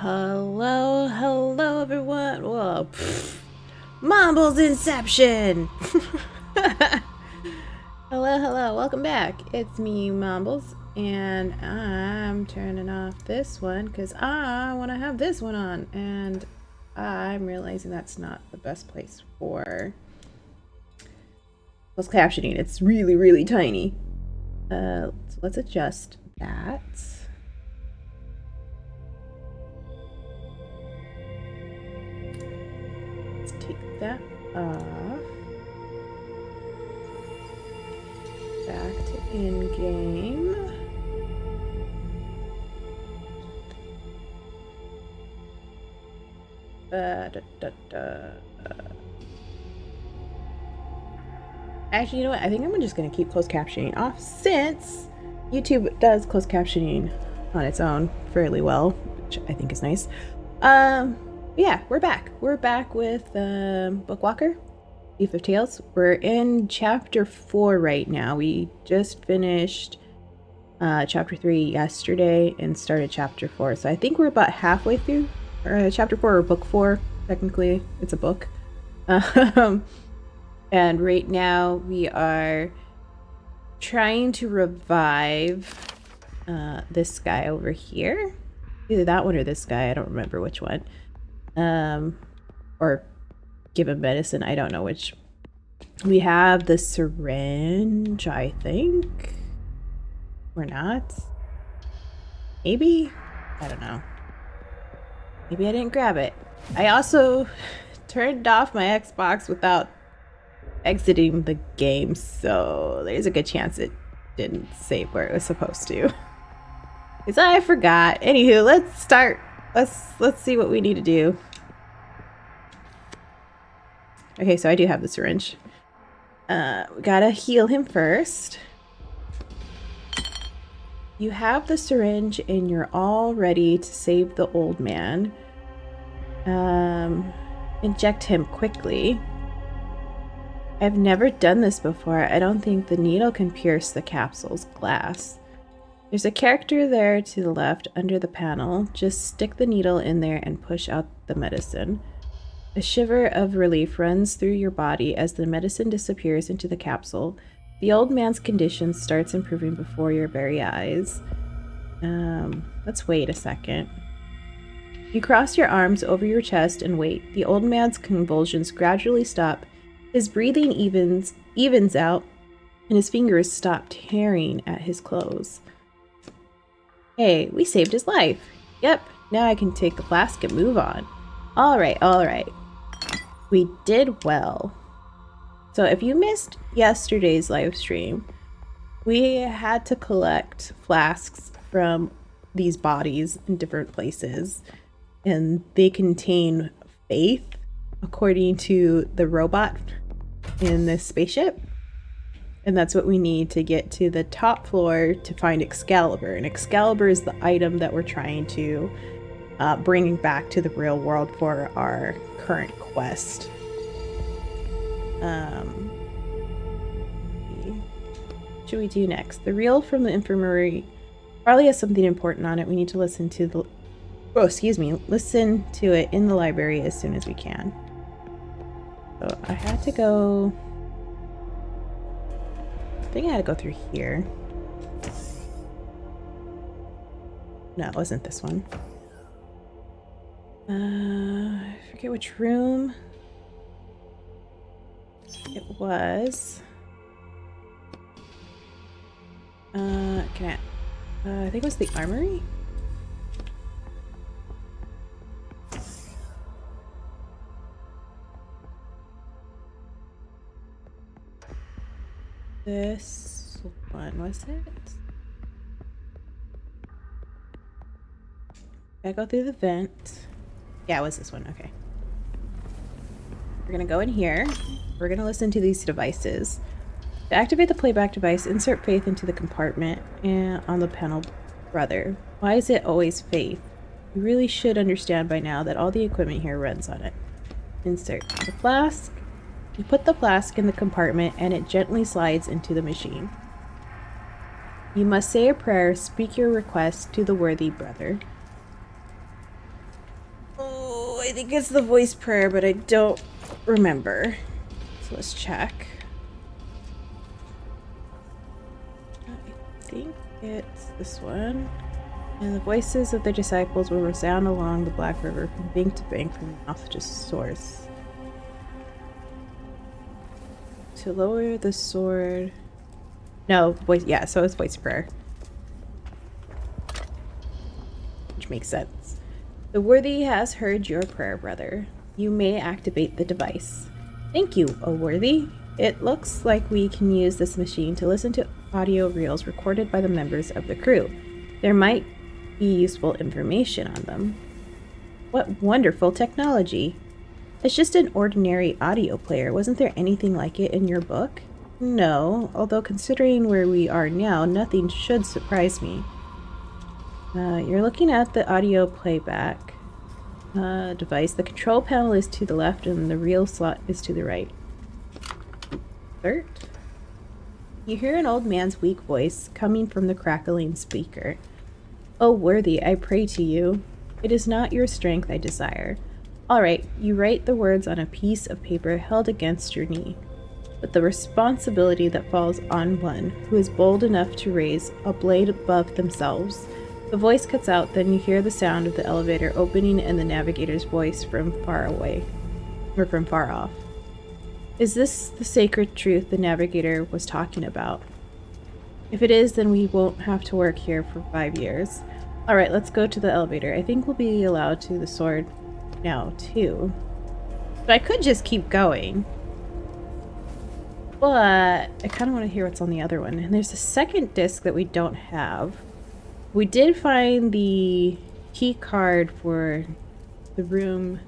Hello everyone. Whoa. Mombles Inception. Hello, welcome back. It's me, Mombles, and I'm turning off this one because I want to have this one on, and I'm realizing that's not the best place for closed captioning. It's really tiny. So let's adjust that. Take that off. Back to in-game. Actually, you know what? I think I'm just going to keep closed captioning off since YouTube does closed captioning on its own fairly well, which I think is nice. Yeah, we're back. We're back with Bookwalker, Thief of Tales. We're in chapter 4 right now. We just finished chapter 3 yesterday and started chapter 4. So I think we're about halfway through chapter 4 or book 4. Technically, it's a book. And right now we are trying to revive this guy over here. Either that one or this guy. I don't remember which one. Or give him medicine. I don't know which. We have the syringe, I think. Or not. Maybe? I don't know. Maybe I didn't grab it. I also turned off my Xbox without exiting the game, so there's a good chance it didn't save where it was supposed to. Because I forgot. Anywho, let's start. Let's see what we need to do. Okay, so I do have the syringe. We gotta heal him first. You have the syringe and you're all ready to save the old man. Inject him quickly. I've never done this before. I don't think the needle can pierce the capsule's glass. There's a character there to the left under the panel. Just stick the needle in there and push out the medicine. A shiver of relief runs through your body as the medicine disappears into the capsule. The old man's condition starts improving before your very eyes. Let's wait a second. You cross your arms over your chest and wait. The old man's convulsions gradually stop. His breathing evens out, and his fingers stop tearing at his clothes. Hey, we saved his life. Yep, now I can take the flask and move on. Alright. We did well. So if you missed yesterday's live stream, we had to collect flasks from these bodies in different places, and they contain faith, according to the robot in this spaceship. And that's what we need to get to the top floor to find Excaliber. And Excaliber is the item that we're trying to bring back to the real world for our current quest. What should we do next? The reel from the infirmary probably has something important on it. We need to listen to listen to it in the library as soon as we can. So I had to go. I think I had to go through here. No, it wasn't this one. I forget which room it was. I think it was the armory? This one, was it? Gotta go through the vent. Yeah, it was this one. Okay. We're gonna go in here. We're gonna listen to these devices. To activate the playback device, insert Faith into the compartment and on the panel. Brother, why is it always Faith? You really should understand by now that all the equipment here runs on it. Insert the flask. You put the flask in the compartment and it gently slides into the machine. You must say a prayer, speak your request to the worthy brother. I think it's the voice prayer, but I don't remember. So let's check. I think it's this one. And the voices of the disciples will resound along the Black River from bank to bank, from mouth to source. To lower the sword. No, voice. Yeah, so it's voice prayer. Which makes sense. The worthy has heard your prayer, brother. You may activate the device. Thank you, O worthy. It looks like we can use this machine to listen to audio reels recorded by the members of the crew. There might be useful information on them. What wonderful technology. It's just an ordinary audio player. Wasn't there anything like it in your book? No, although considering where we are now, nothing should surprise me. You're looking at the audio playback device. The control panel is to the left and the reel slot is to the right. Third. You hear an old man's weak voice coming from the crackling speaker. O worthy, I pray to you. It is not your strength I desire. All right, you write the words on a piece of paper held against your knee. But the responsibility that falls on one who is bold enough to raise a blade above themselves. The voice cuts out, then you hear the sound of the elevator opening and the navigator's voice from far away, or from far off. Is this the sacred truth the navigator was talking about? If it is, then we won't have to work here for 5 years. Alright, let's go to the elevator. I think we'll be allowed to the sword now, too. But I could just keep going. But I kind of want to hear what's on the other one. And there's a second disc that we don't have. We did find the key card for the room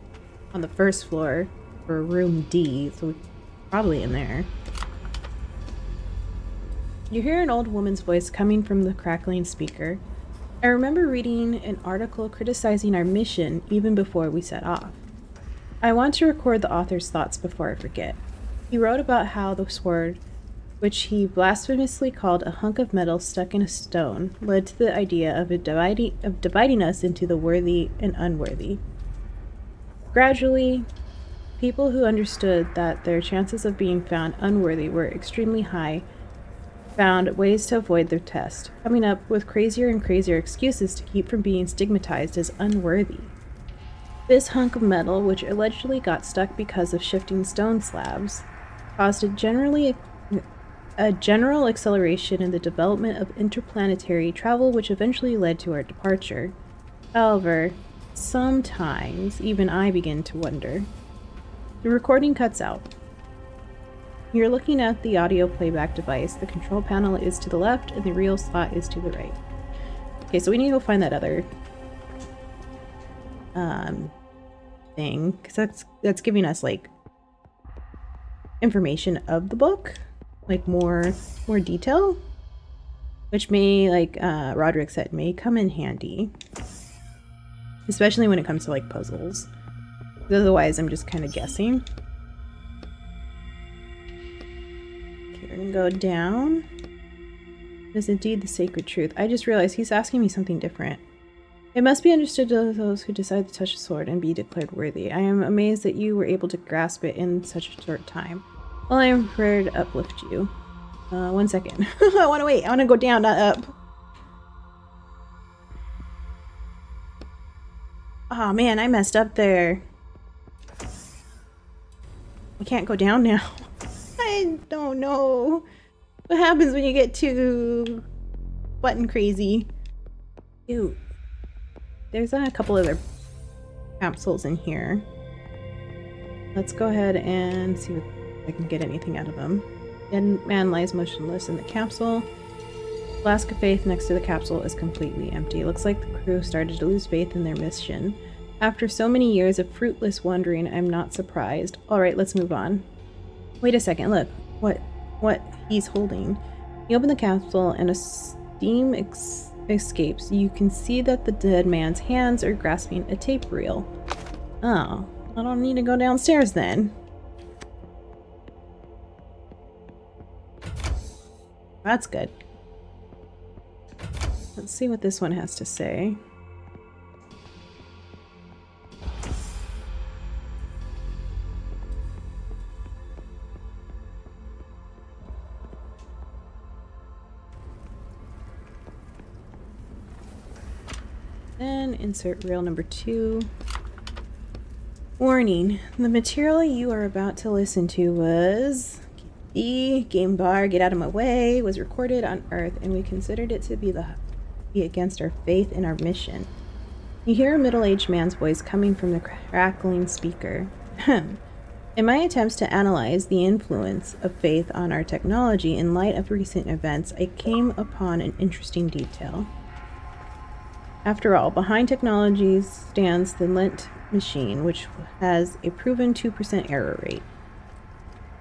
on the first floor for room D, so it's probably in there. You hear an old woman's voice coming from the crackling speaker. I remember reading an article criticizing our mission even before we set off. I want to record the author's thoughts before I forget. He wrote about how the sword, which he blasphemously called a hunk of metal stuck in a stone, led to the idea of dividing us into the worthy and unworthy. Gradually, people who understood that their chances of being found unworthy were extremely high found ways to avoid their test, coming up with crazier and crazier excuses to keep from being stigmatized as unworthy. This hunk of metal, which allegedly got stuck because of shifting stone slabs, caused a general acceleration in the development of interplanetary travel, which eventually led to our departure. However, sometimes even I begin to wonder. The recording cuts out. You're looking at the audio playback device. The control panel is to the left and the reel slot is to the right. Okay, so we need to go find that other thing, because that's giving us like information of the book, like more detail, which may, like Roderick said, may come in handy, especially when it comes to like puzzles. Otherwise, I'm just kind of guessing. Okay, we're gonna go down. It is indeed the sacred truth. I just realized he's asking me something different. It must be understood to those who decide to touch a sword and be declared worthy. I am amazed that you were able to grasp it in such a short time. Well, I am prepared to uplift you. 1 second. I want to wait. I want to go down, not up. Oh man, I messed up there. We can't go down now. I don't know. What happens when you get too button crazy? Ew. There's a couple other capsules in here. Let's go ahead and see if I can get anything out of them. Dead man lies motionless in the capsule. Flask of faith next to the capsule is completely empty. Looks like the crew started to lose faith in their mission. After so many years of fruitless wandering, I'm not surprised. Alright, let's move on. Wait a second, look. What he's holding. You open the capsule and a steam escapes. You can see that the dead man's hands are grasping a tape reel. Oh, I don't need to go downstairs then. That's good. Let's see what this one has to say. Then insert reel number 2. Warning, the material you are about to listen to was game bar, get out of my way, was recorded on Earth, and we considered it to be against our faith in our mission. You hear a middle-aged man's voice coming from the crackling speaker. In my attempts to analyze the influence of faith on our technology in light of recent events, I came upon an interesting detail. After all, behind technologies stands the Lent machine, which has a proven 2% error rate.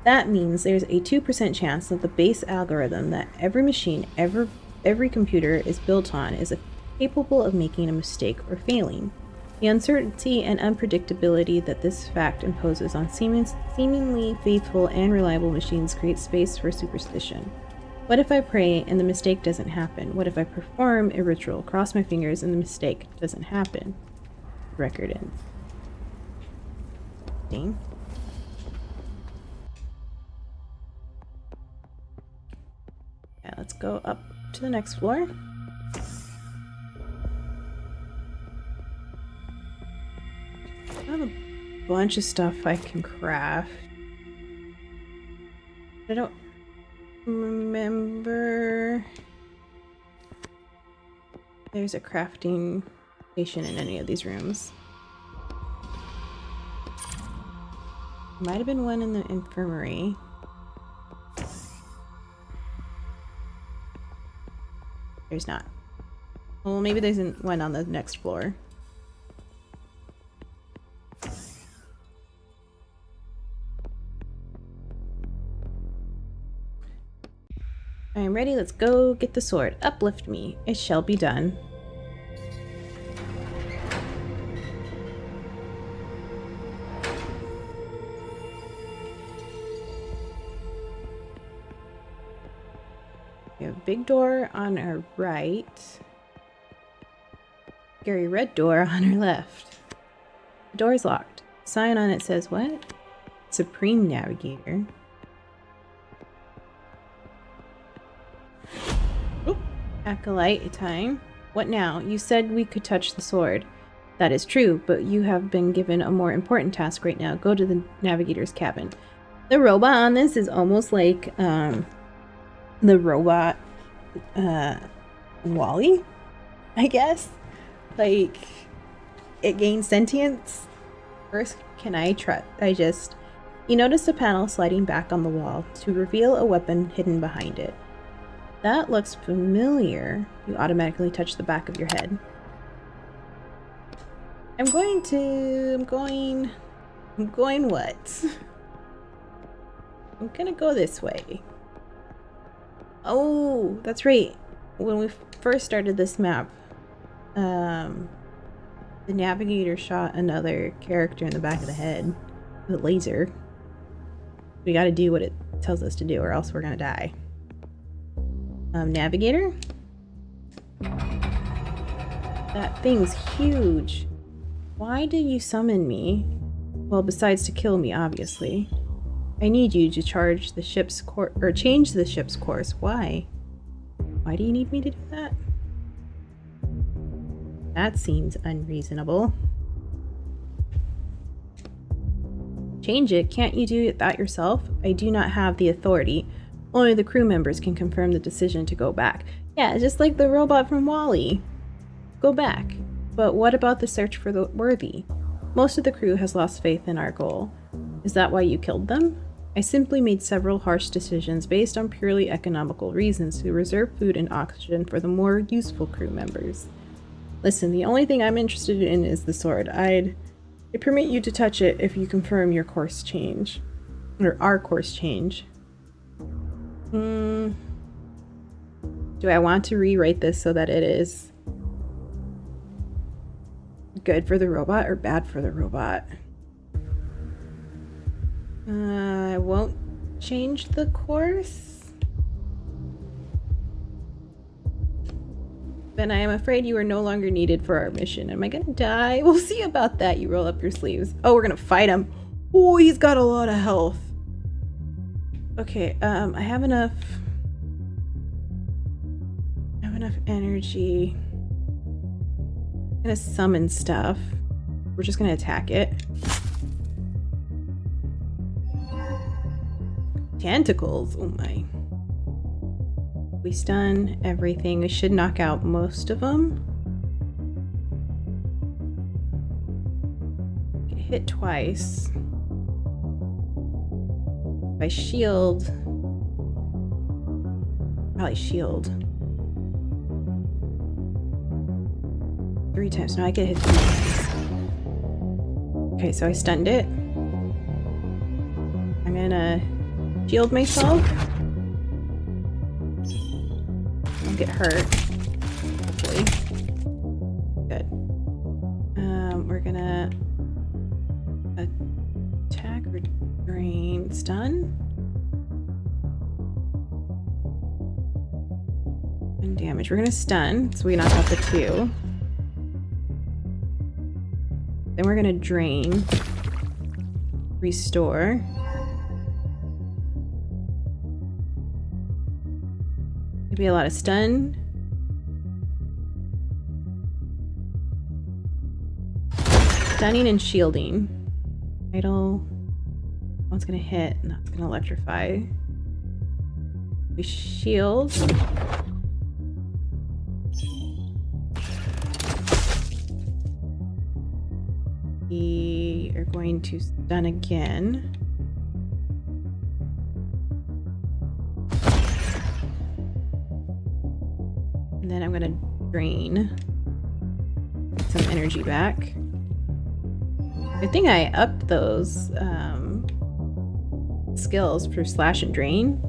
That means there's a 2% chance that the base algorithm that every machine, every computer is built on is capable of making a mistake or failing. The uncertainty and unpredictability that this fact imposes on seemingly faithful and reliable machines creates space for superstition. What if I pray and the mistake doesn't happen? What if I perform a ritual, cross my fingers, and the mistake doesn't happen? Record ends. Ding. Yeah, let's go up to the next floor. I have a bunch of stuff I can craft. I don't remember there's a crafting station in any of these rooms. Might have been one in the infirmary. There's not. Well, maybe there's one on the next floor. I am ready. Let's go get the sword. Uplift me. It shall be done. We have a big door on our right. Scary red door on our left. The door is locked. Sign on it says what? Supreme Navigator. Oop. Acolyte time. What now? You said we could touch the sword. That is true, but you have been given a more important task right now. Go to the Navigator's cabin. The robot on this is almost like the robot Wall-E, I guess. Like, it gains sentience. First, can I just... You notice a panel sliding back on the wall to reveal a weapon hidden behind it. That looks familiar. You automatically touch the back of your head. I'm going what? I'm gonna go this way. Oh, that's right. When we first started this map, the Navigator shot another character in the back of the head with a laser. We gotta do what it tells us to do or else we're gonna die. Navigator? That thing's huge. Why did you summon me? Well, besides to kill me, obviously. I need you to change the ship's course. Why? Why do you need me to do that? That seems unreasonable. Change it? Can't you do that yourself? I do not have the authority. Only the crew members can confirm the decision to go back. Yeah, just like the robot from Wall-E. Go back. But what about the search for the worthy? Most of the crew has lost faith in our goal. Is that why you killed them? I simply made several harsh decisions based on purely economical reasons to reserve food and oxygen for the more useful crew members. Listen, the only thing I'm interested in is the sword. I'd permit you to touch it if you confirm your course change. Or our course change. Do I want to rewrite this so that it is good for the robot or bad for the robot? I won't change the course. Then I am afraid you are no longer needed for our mission. Am I gonna die? We'll see about that. You roll up your sleeves. Oh, we're gonna fight him. Oh, he's got a lot of health. Okay, I have enough energy gonna summon stuff. We're just gonna attack it. Tentacles, oh my. We stun everything. We should knock out most of them. Get hit twice. If I shield, probably shield 3 times. No, I get hit 3 times. Okay, so I stunned it. I'm gonna shield myself. Don't get hurt. Hopefully. Good. We're gonna attack or drain. Stun. And damage. We're gonna stun, so we knock out the 2. Then we're gonna drain. Restore. Be a lot of stun. Stunning and shielding. Idle. One's gonna hit, and that's gonna electrify. We shield. We are going to stun again. And then I'm gonna drain some energy back. Good thing I upped those skills for slash and drain.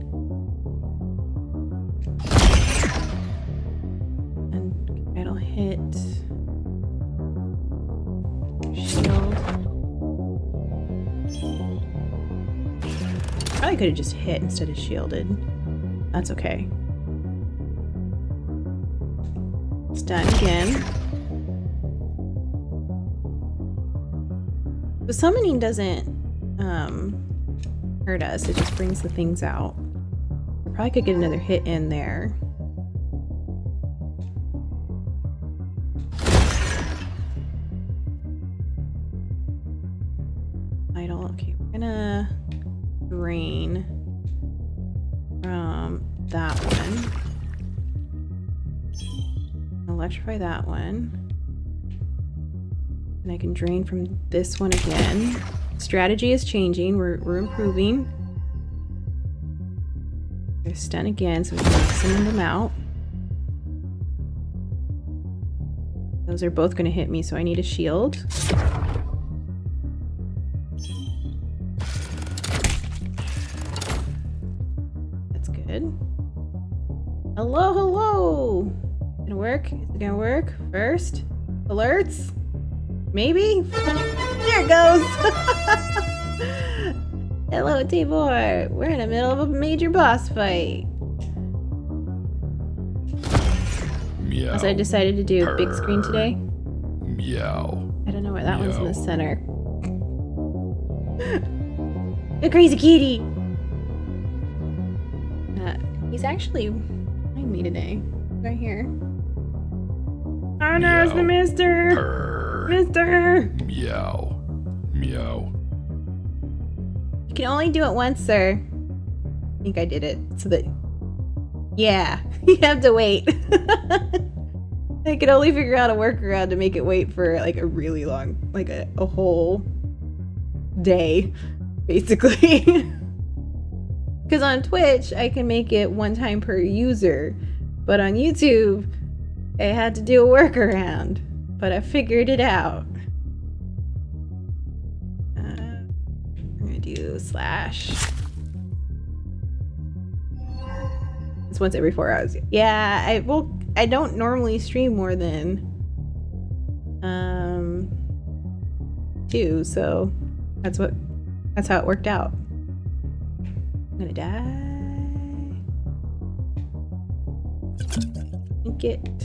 And it'll hit. Shield. Probably could have just hit instead of shielded. That's okay. Stun again. The summoning doesn't hurt us, it just brings the things out. I probably could get another hit in there. Idle. Okay, we're gonna drain from that one. Electrify that one. And I can drain from this one again. Strategy is changing. We're improving. Gonna stun again so we can send them out. Those are both going to hit me, so I need a shield. That's good. Hello, hello! Gonna work? Is it gonna work? First? Alerts? Maybe? There it goes! Hello, Tabor! We're in the middle of a major boss fight. Meow. So I decided to do a big screen today. Meow. I don't know why that one's in the center. The crazy kitty! He's actually behind me today. Right here. Oh no, it's the mister! Purr. Mister! Meow. Meow. You can only do it once, sir. I think I did it so that... Yeah, you have to wait. I could only figure out a workaround to make it wait for like a really long, like a whole day, basically. Because on Twitch, I can make it one time per user. But on YouTube, I had to do a workaround. But I figured it out. I'm gonna do slash. It's once every 4 hours. Yeah, I don't normally stream more than 2, so that's how it worked out. I'm gonna die. Ink it.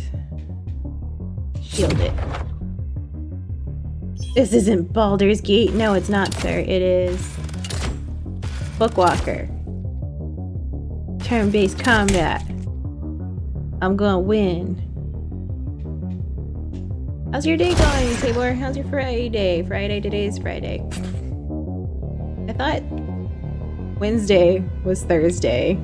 Shield it. This isn't Baldur's Gate. No, it's not, sir. It is Bookwalker. Turn-based combat. I'm gonna win. How's your day going, Tabor? How's your Friday? Today's Friday. I thought Wednesday was Thursday.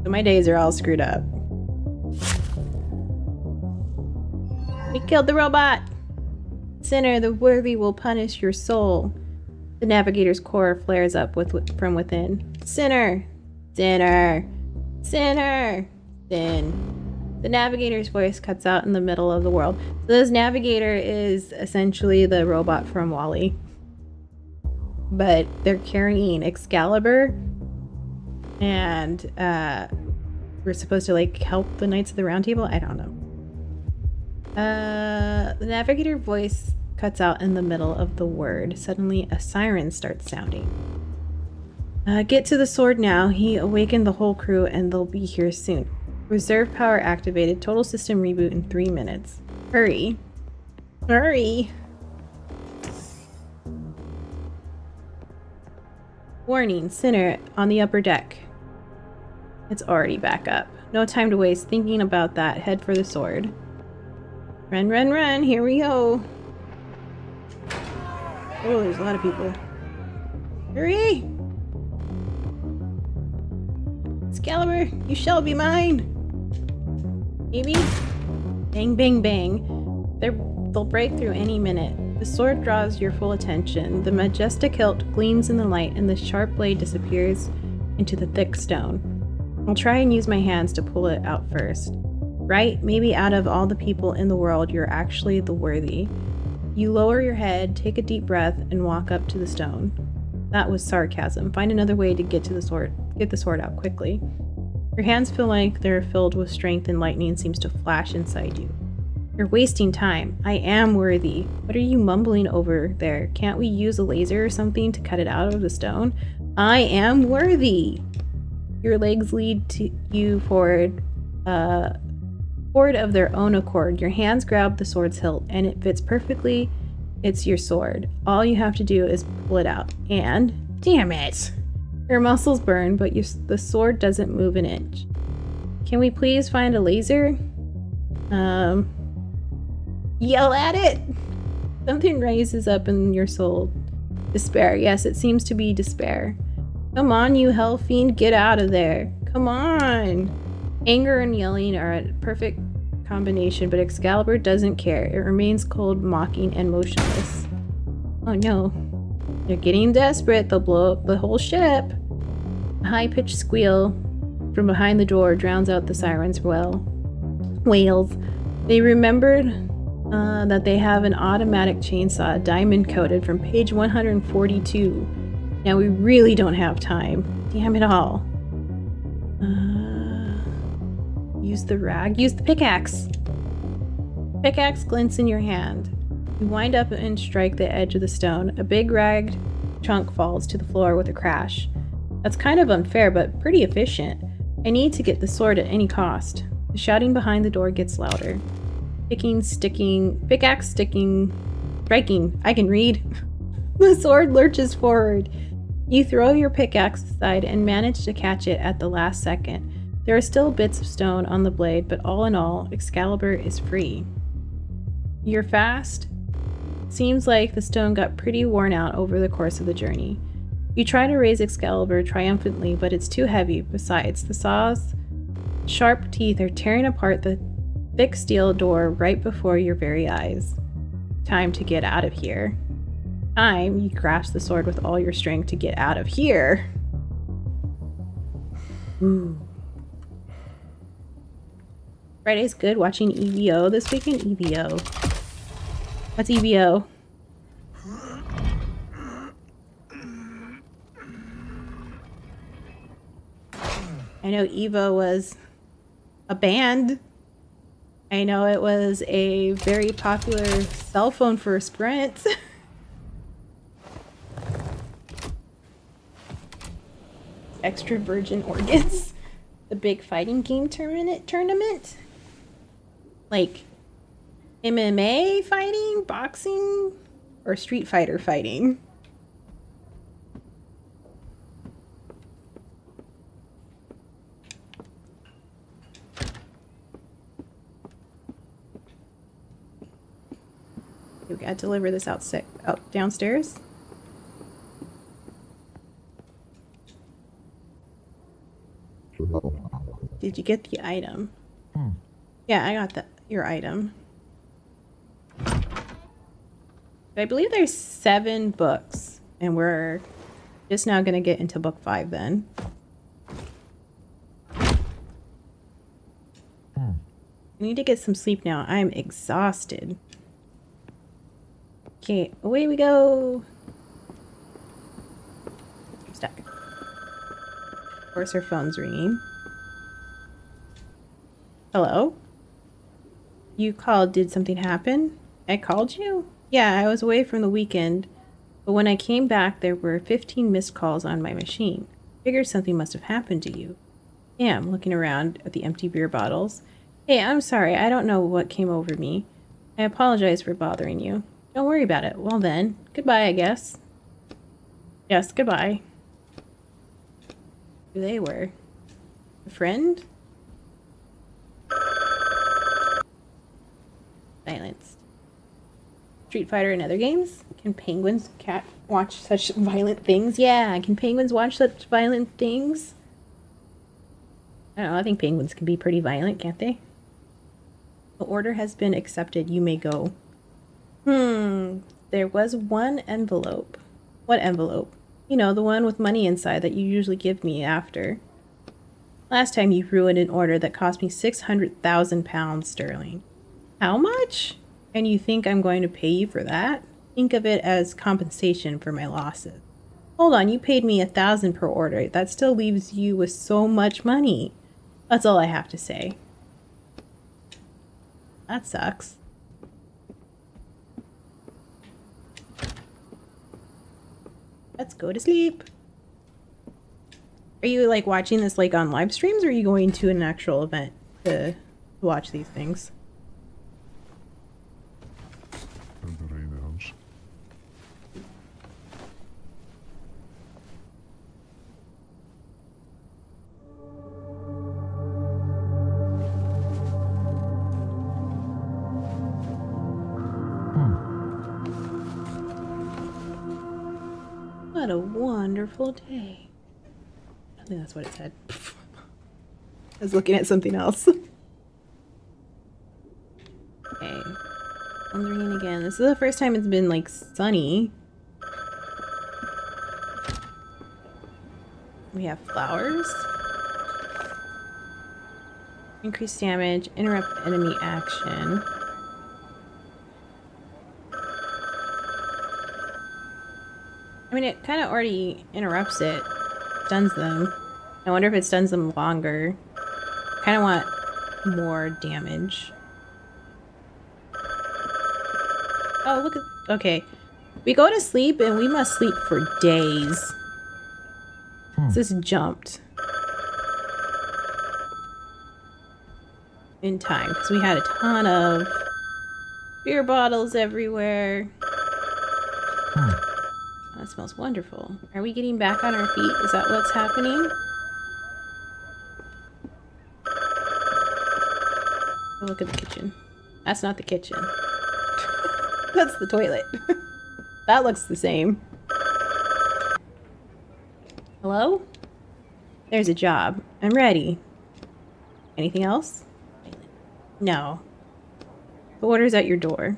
So my days are all screwed up. We killed the robot! Sinner, the worthy will punish your soul. The Navigator's core flares up from within. Sinner! Sinner! Sinner! Sin. The Navigator's voice cuts out in the middle of the world. So this Navigator is essentially the robot from WALL-E. But they're carrying Excaliber. And we're supposed to like help the Knights of the Roundtable? I don't know. The Navigator voice cuts out in the middle of the word. Suddenly, a siren starts sounding. Get to the sword now. He awakened the whole crew and they'll be here soon. Reserve power activated. Total system reboot in 3 minutes. Hurry. Hurry. Warning, Sinner on the upper deck. It's already back up. No time to waste thinking about that. Head for the sword. Run, run, run. Here we go. Oh, there's a lot of people. Hurry! Excaliber, you shall be mine! Maybe? Bang, bang, bang. They'll break through any minute. The sword draws your full attention. The majestic hilt gleams in the light, and the sharp blade disappears into the thick stone. I'll try and use my hands to pull it out first. Right? Maybe out of all the people in the world, you're actually the worthy. You lower your head, take a deep breath, and walk up to the stone. That was sarcasm. Find another way to get the sword out quickly. Your hands feel like they're filled with strength and lightning seems to flash inside you. You're wasting time. I am worthy. What are you mumbling over there? Can't we use a laser or something to cut it out of the stone? I am worthy. Your legs lead you forward of their own accord. Your hands grab the sword's hilt and it fits perfectly. It's your sword. All you have to do is pull it out. And damn it! Your muscles burn, but the sword doesn't move an inch. Can we please find a laser? Yell at it! Something rises up in your soul. Despair. Yes, it seems to be despair. Come on, you hell fiend, get out of there. Come on! Anger and yelling are a perfect combination, but Excaliber doesn't care. It remains cold, mocking, and motionless. Oh no. They're getting desperate. They'll blow up the whole ship. A high-pitched squeal from behind the door drowns out the siren's wails. They remembered that they have an automatic chainsaw, diamond-coated, from page 142. Now we really don't have time. Damn it all. Use the rag. Use the pickaxe. Pickaxe glints in your hand. You wind up and strike the edge of the stone. A big ragged chunk falls to the floor with a crash. That's kind of unfair, but pretty efficient. I need to get the sword at any cost. The shouting behind the door gets louder. Picking, sticking, pickaxe sticking, striking. I can read. The sword lurches forward. You throw your pickaxe aside and manage to catch it at the last second. There are still bits of stone on the blade, but all in all, Excaliber is free. You're fast? Seems like the stone got pretty worn out over the course of the journey. You try to raise Excaliber triumphantly, but it's too heavy. Besides, the saw's sharp teeth are tearing apart the thick steel door right before your very eyes. Time to get out of here. Time, you grasp the sword with all your strength to get out of here. Ooh. Friday's good. Watching EVO this weekend. EVO. What's EVO? I know Evo was a band. I know it was a very popular cell phone for Sprint. Extra virgin organs. The big fighting game tournament? Like MMA fighting, boxing, or Street Fighter fighting? deliver this out downstairs. Did you get the item? Yeah, I got your item. I believe there's 7 books, and we're just now gonna get into book 5 then. I need to get some sleep now. I'm exhausted. Okay, away we go. I'm stuck. Of course, her phone's ringing. Hello? You called. Did something happen? I called you? Yeah, I was away from the weekend, but when I came back, there were 15 missed calls on my machine. Figured something must have happened to you. Yeah, I'm looking around at the empty beer bottles. Hey, I'm sorry. I don't know what came over me. I apologize for bothering you. Don't worry about it. Well then, goodbye, I guess. Yes, goodbye. Who they were? A friend? Silenced. Street Fighter and other games? Can penguins watch such violent things? Yeah, can penguins watch such violent things? I don't know, I think penguins can be pretty violent, can't they? The order has been accepted. You may go. There was one envelope. What envelope? You know, the one with money inside that you usually give me after. Last time you ruined an order that cost me 600,000 pounds sterling. How much? And you think I'm going to pay you for that? Think of it as compensation for my losses. Hold on, you paid me 1,000 per order. That still leaves you with so much money. That's all I have to say. That sucks. Let's go to sleep. Are you like watching this like on live streams, or are you going to an actual event to watch these things? What a wonderful day. I think that's what it said. I was looking at something else. Okay. Phone's ringing again. This is the first time it's been like sunny. We have flowers. Increase damage. Interrupt enemy action. I mean, it kind of already interrupts it. Stuns them. I wonder if it stuns them longer. Kind of want more damage. Oh, look at... Okay. We go to sleep and we must sleep for days. This jumped. In time, because we had a ton of beer bottles everywhere. That smells wonderful. Are we getting back on our feet? Is that what's happening? Oh, look at the kitchen. That's not the kitchen. That's the toilet. That looks the same. Hello? There's a job. I'm ready. Anything else? No. The order's at your door.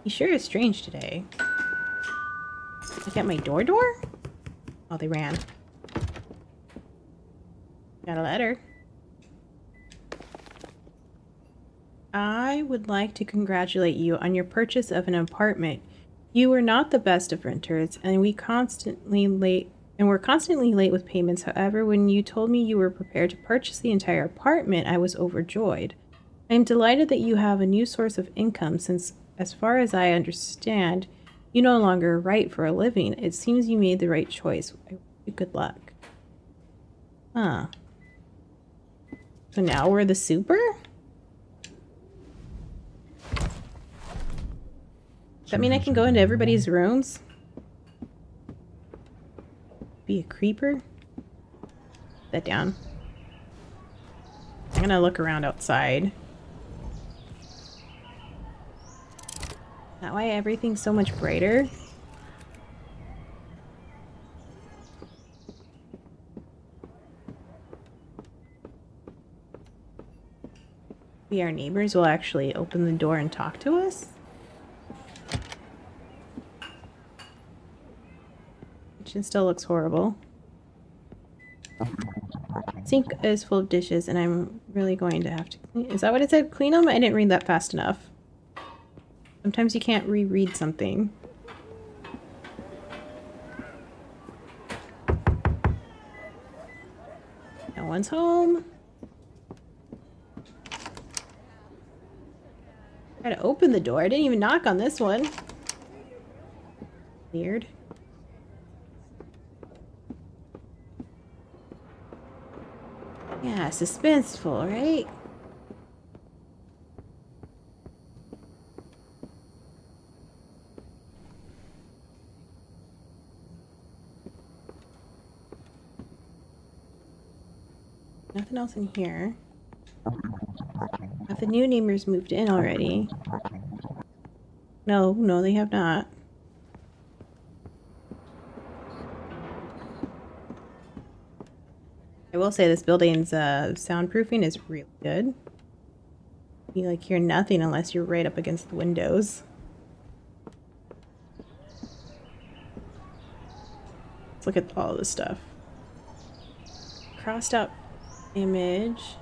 He sure is strange today. Look at my door? Oh, they ran. Got a letter. I would like to congratulate you on your purchase of an apartment. You were not the best of renters, and we're constantly late with payments. However, when you told me you were prepared to purchase the entire apartment, I was overjoyed. I am delighted that you have a new source of income since, as far as I understand, you no longer write for a living. It seems you made the right choice. I wish you good luck. Huh. So now we're the super? Does that mean I can go into everybody's rooms? Be a creeper? Put that down. I'm gonna look around outside. That why everything's so much brighter? Maybe our neighbors will actually open the door and talk to us? Kitchen still looks horrible. Sink is full of dishes and I'm really going to have to clean. Is that what it said? Clean them? I didn't read that fast enough. Sometimes you can't reread something. No one's home. I gotta open the door. I didn't even knock on this one. Weird. Yeah, suspenseful, right? Nothing else in here. Have the new neighbors moved in already? No, they have not. I will say this building's soundproofing is really good. You like hear nothing unless you're right up against the windows. Let's look at all this stuff. Crossed out image.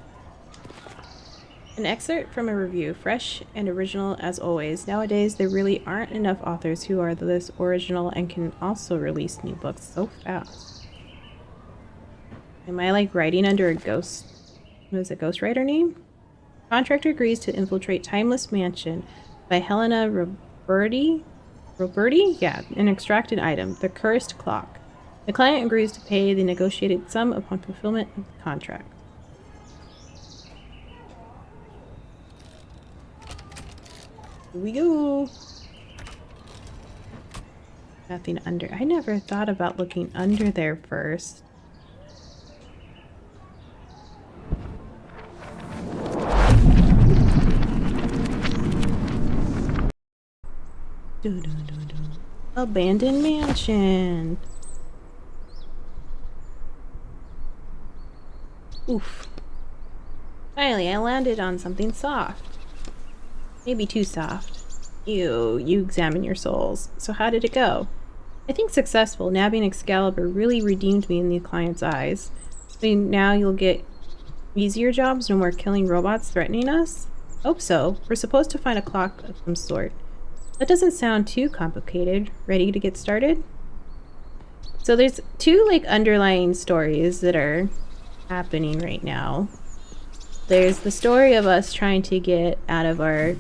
An excerpt from a review, fresh and original as always. Nowadays, there really aren't enough authors who are this original and can also release new books so fast. Am I like writing under a ghost? What is it, ghostwriter name? Contractor agrees to infiltrate Timeless Mansion by Helena Roberti? Yeah, an extracted item, the cursed clock. The client agrees to pay the negotiated sum upon fulfillment of the contract. Here we go. Nothing under. I never thought about looking under there first. Abandoned mansion. Oof. Finally, I landed on something soft. Maybe too soft. You examine your souls. So how did it go? I think successful. Nabbing Excaliber really redeemed me in the client's eyes. So now you'll get easier jobs, no more killing robots threatening us? Hope so. We're supposed to find a clock of some sort. That doesn't sound too complicated. Ready to get started? So there's two like underlying stories that are happening right now. There's the story of us trying to get out of our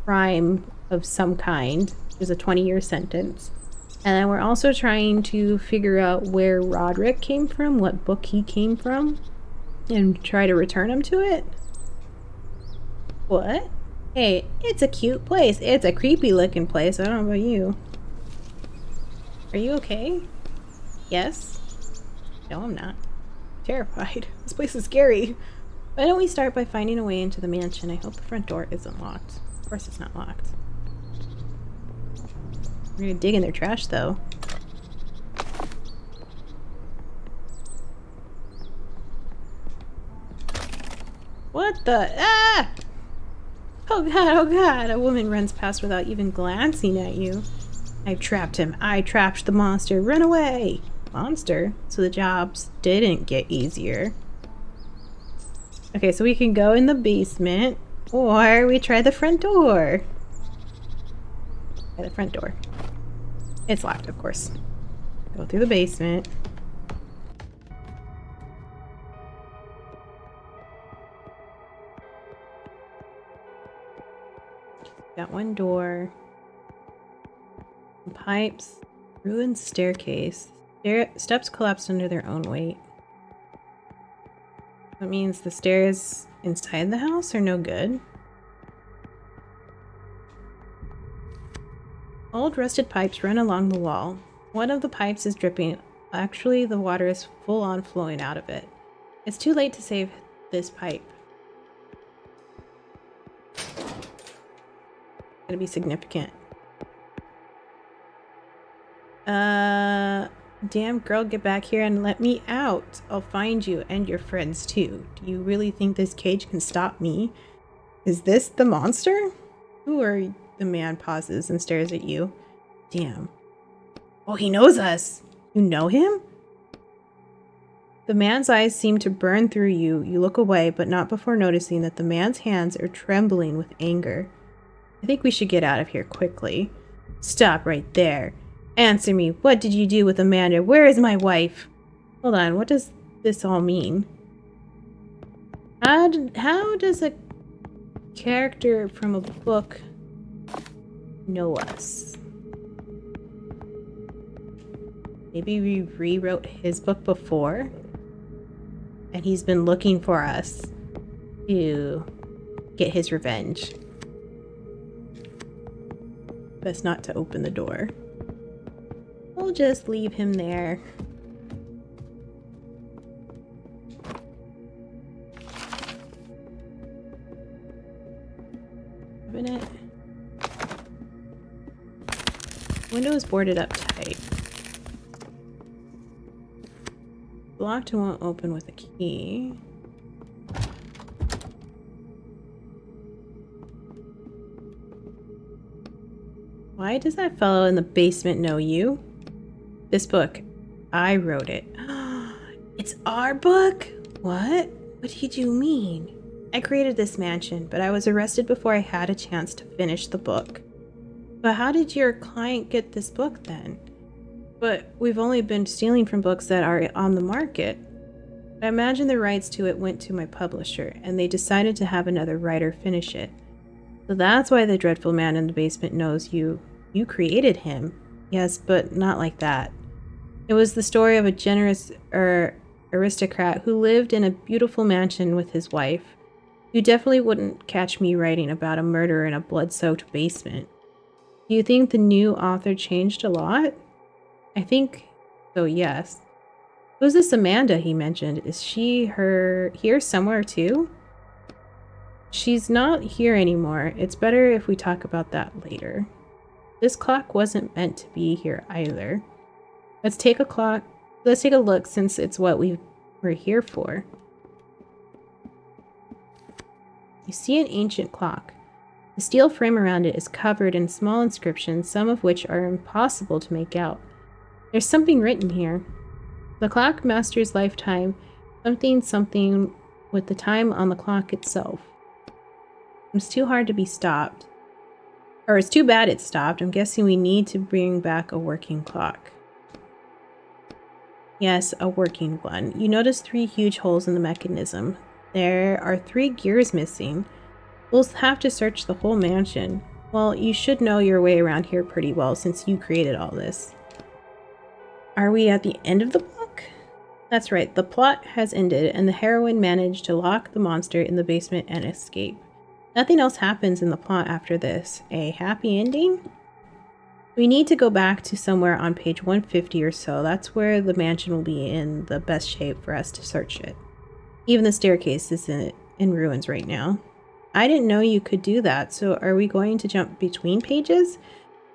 crime of some kind. There's a 20-year sentence. And then we're also trying to figure out where Roderick came from, what book he came from, and try to return him to it. What? Hey, it's a cute place. It's a creepy looking place. I don't know about you. Are you okay? Yes? No, I'm not. I'm terrified. This place is scary. Why don't we start by finding a way into the mansion? I hope the front door isn't locked. Of course it's not locked. We're gonna dig in their trash though. What the? Ah! Oh god, a woman runs past without even glancing at you. I've trapped him. I trapped the monster. Run away! Monster? So the jobs didn't get easier. Okay, so we can go in the basement, or we try the front door. Try the front door. It's locked, of course. Go through the basement. Got one door. Some pipes. Ruined staircase. Steps collapsed under their own weight. That means the stairs inside the house are no good. Old rusted pipes run along the wall. One of the pipes is dripping. Actually, the water is full on flowing out of it. It's too late to save this pipe. gonna be significant. Damn girl, get back here and let me out. I'll find you and your friends too. Do you really think this cage can stop me? Is this the monster? Who are you? The man pauses and stares at you. Damn. Oh, he knows us. You know him? The man's eyes seem to burn through you. You look away, but not before noticing that the man's hands are trembling with anger. I think we should get out of here quickly. Stop right there. Answer me. What did you do with Amanda? Where is my wife? Hold on. What does this all mean? How does a character from a book know us? Maybe we rewrote his book before? And he's been looking for us to get his revenge. Best not to open the door. We'll just leave him there. Open it. Window is boarded up tight. Locked and won't open with a key. Why does that fellow in the basement know you? This book, I wrote it. It's our book? What? What did you mean? I created this mansion, but I was arrested before I had a chance to finish the book. But how did your client get this book then? But we've only been stealing from books that are on the market. I imagine the rights to it went to my publisher, and they decided to have another writer finish it. So that's why the dreadful man in the basement knows you. You created him. Yes, but not like that. It was the story of a generous aristocrat who lived in a beautiful mansion with his wife. You definitely wouldn't catch me writing about a murder in a blood-soaked basement. Do you think the new author changed a lot? I think so, yes. Who's this Amanda he mentioned? Is she here somewhere too? She's not here anymore. It's better if we talk about that later. This clock wasn't meant to be here either. Let's take a look since it's what we're here for. You see an ancient clock. The steel frame around it is covered in small inscriptions, some of which are impossible to make out. There's something written here. The clock master's lifetime, something with the time on the clock itself. It's too hard to be stopped. Or it's too bad it stopped. I'm guessing we need to bring back a working clock. Yes, a working one. You notice 3 huge holes in the mechanism. There are 3 gears missing. We'll have to search the whole mansion. Well, you should know your way around here pretty well since you created all this. Are we at the end of the book? That's right, the plot has ended and the heroine managed to lock the monster in the basement and escape. Nothing else happens in the plot after this. A happy ending? We need to go back to somewhere on page 150 or so. That's where the mansion will be in the best shape for us to search it. Even the staircase is in ruins right now. I didn't know you could do that, so are we going to jump between pages?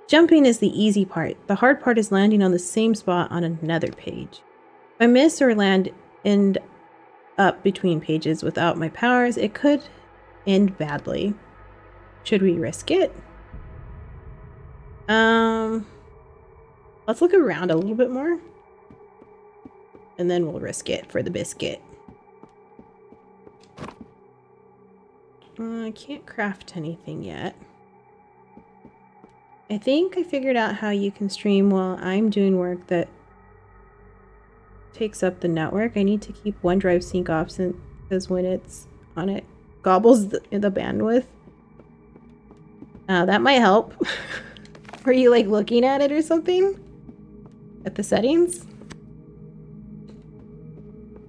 Jumping is the easy part. The hard part is landing on the same spot on another page. If I miss or end up between pages without my powers, it could end badly. Should we risk it? Let's look around a little bit more. And then we'll risk it for the biscuit. I can't craft anything yet. I think I figured out how you can stream while I'm doing work that takes up the network. I need to keep OneDrive sync off because when it's on it gobbles the bandwidth. That might help. Were you like looking at it or something? At the settings?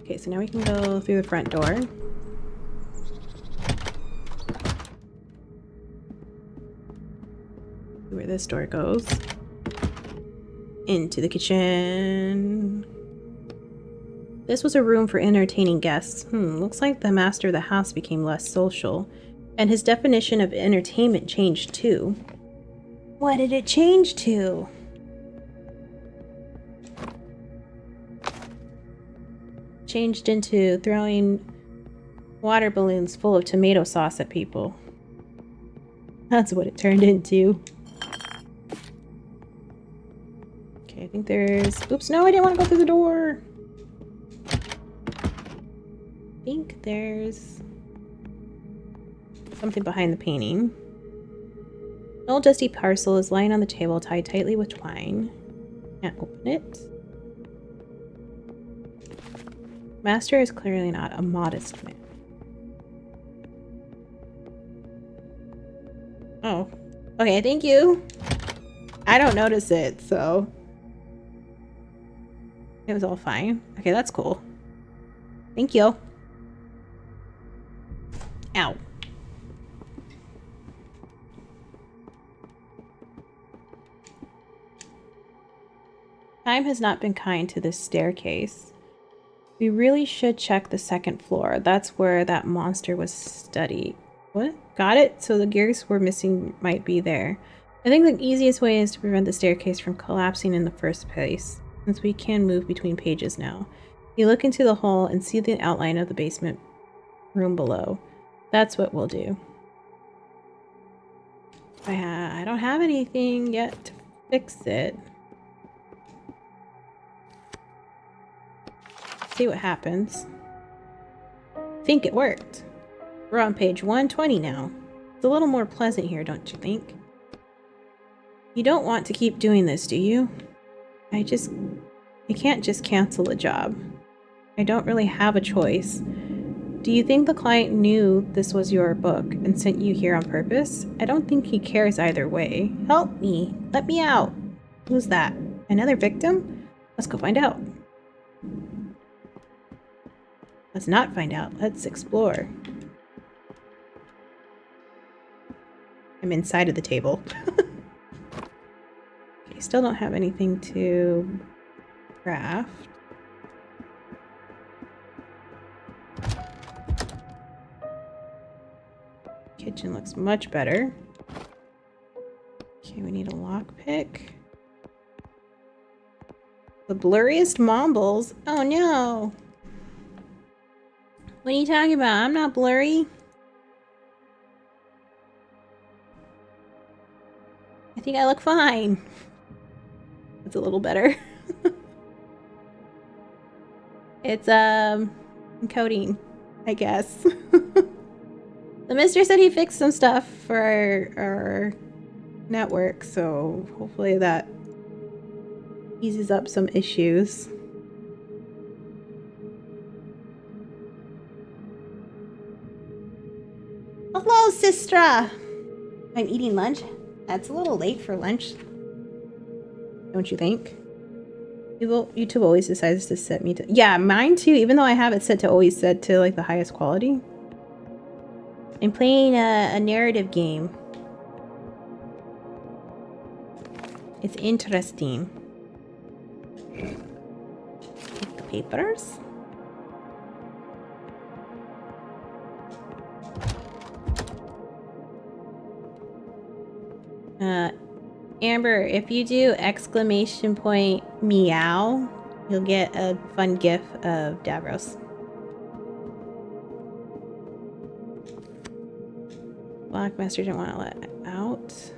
Okay, so now we can go through the front door. Where this door goes. Into the kitchen. This was a room for entertaining guests. Looks like the master of the house became less social, and his definition of entertainment changed too. What did it change to? Changed into throwing water balloons full of tomato sauce at people. That's what it turned into. Okay, I think there's... Oops, no, I didn't want to go through the door. I think there's something behind the painting. An old dusty parcel is lying on the table, tied tightly with twine. Can't open it. Master is clearly not a modest man. Oh. Okay, thank you. I don't notice it, so... It was all fine. Okay, that's cool. Thank you. Ow. Time has not been kind to this staircase. We really should check the second floor. That's where that monster was studied. What? Got it? So the gears we're missing might be there. I think the easiest way is to prevent the staircase from collapsing in the first place, since we can move between pages now. You look into the hole and see the outline of the basement room below. That's what we'll do. I don't have anything yet to fix it. See what happens. I think it worked. We're on page 120 now. It's a little more pleasant here, don't you think? You don't want to keep doing this, do you? I can't just cancel the job. I don't really have a choice. Do you think the client knew this was your book and sent you here on purpose? I don't think he cares either way. Help me. Let me out. Who's that? Another victim? Let's go find out. Let's not find out. Let's explore. I'm inside of the table. Okay, still don't have anything to craft. Kitchen looks much better. Okay, we need a lockpick. The blurriest mumbles. Oh no! What are you talking about? I'm not blurry. I think I look fine. It's a little better. It's encoding, I guess. The mister said he fixed some stuff for our network, so hopefully that eases up some issues. Hello, Sistra! I'm eating lunch. That's a little late for lunch. Don't you think? YouTube always decides to set me to... Yeah, mine too, even though I have it set to always set to like the highest quality. I'm playing a narrative game. It's interesting. Take the papers. Amber, if you do exclamation point meow, you'll get a fun gif of Davros. Blackmaster didn't want to let out.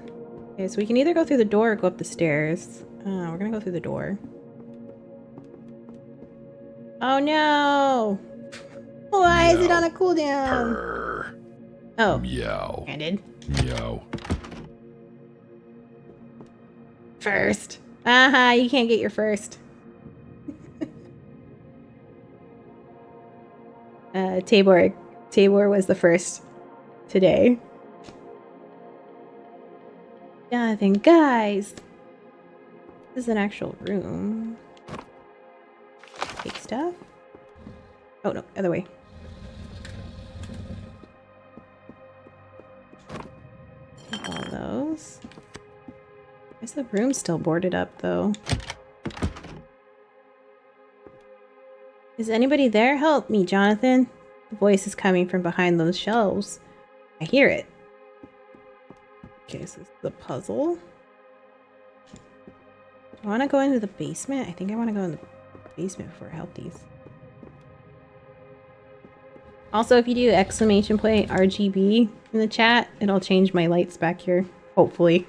Okay, so we can either go through the door or go up the stairs. We're gonna go through the door. Oh no! Why is it on a cooldown? Purr. Oh. Meow. Handed. Meow. First. Aha, you can't get your first. Tabor was the first today. Jonathan, guys. This is an actual room. Take stuff. Oh no, other way. Take all those. Is the room still boarded up, though? Is anybody there? Help me, Jonathan. The voice is coming from behind those shelves. I hear it. Okay, so this is the puzzle. I want to go into the basement. I think I want to go in the basement before I help these. Also, if you do exclamation point RGB in the chat, it'll change my lights back here. Hopefully.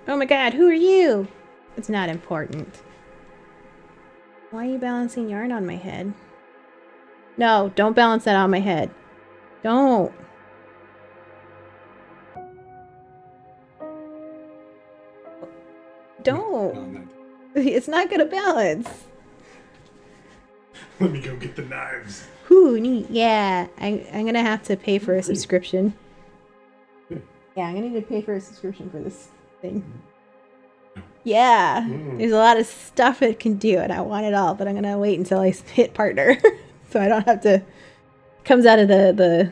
Oh my god, who are you? It's not important. Why are you balancing yarn on my head? No, don't balance that on my head. Don't. Don't. It's not gonna balance. Let me go get the knives. Ooh, neat. Yeah, I'm gonna have to pay for a subscription. Yeah, I'm gonna need to pay for a subscription for this thing. Yeah, there's a lot of stuff it can do, and I want it all, but I'm gonna wait until I hit partner, so I don't have to. Comes out of the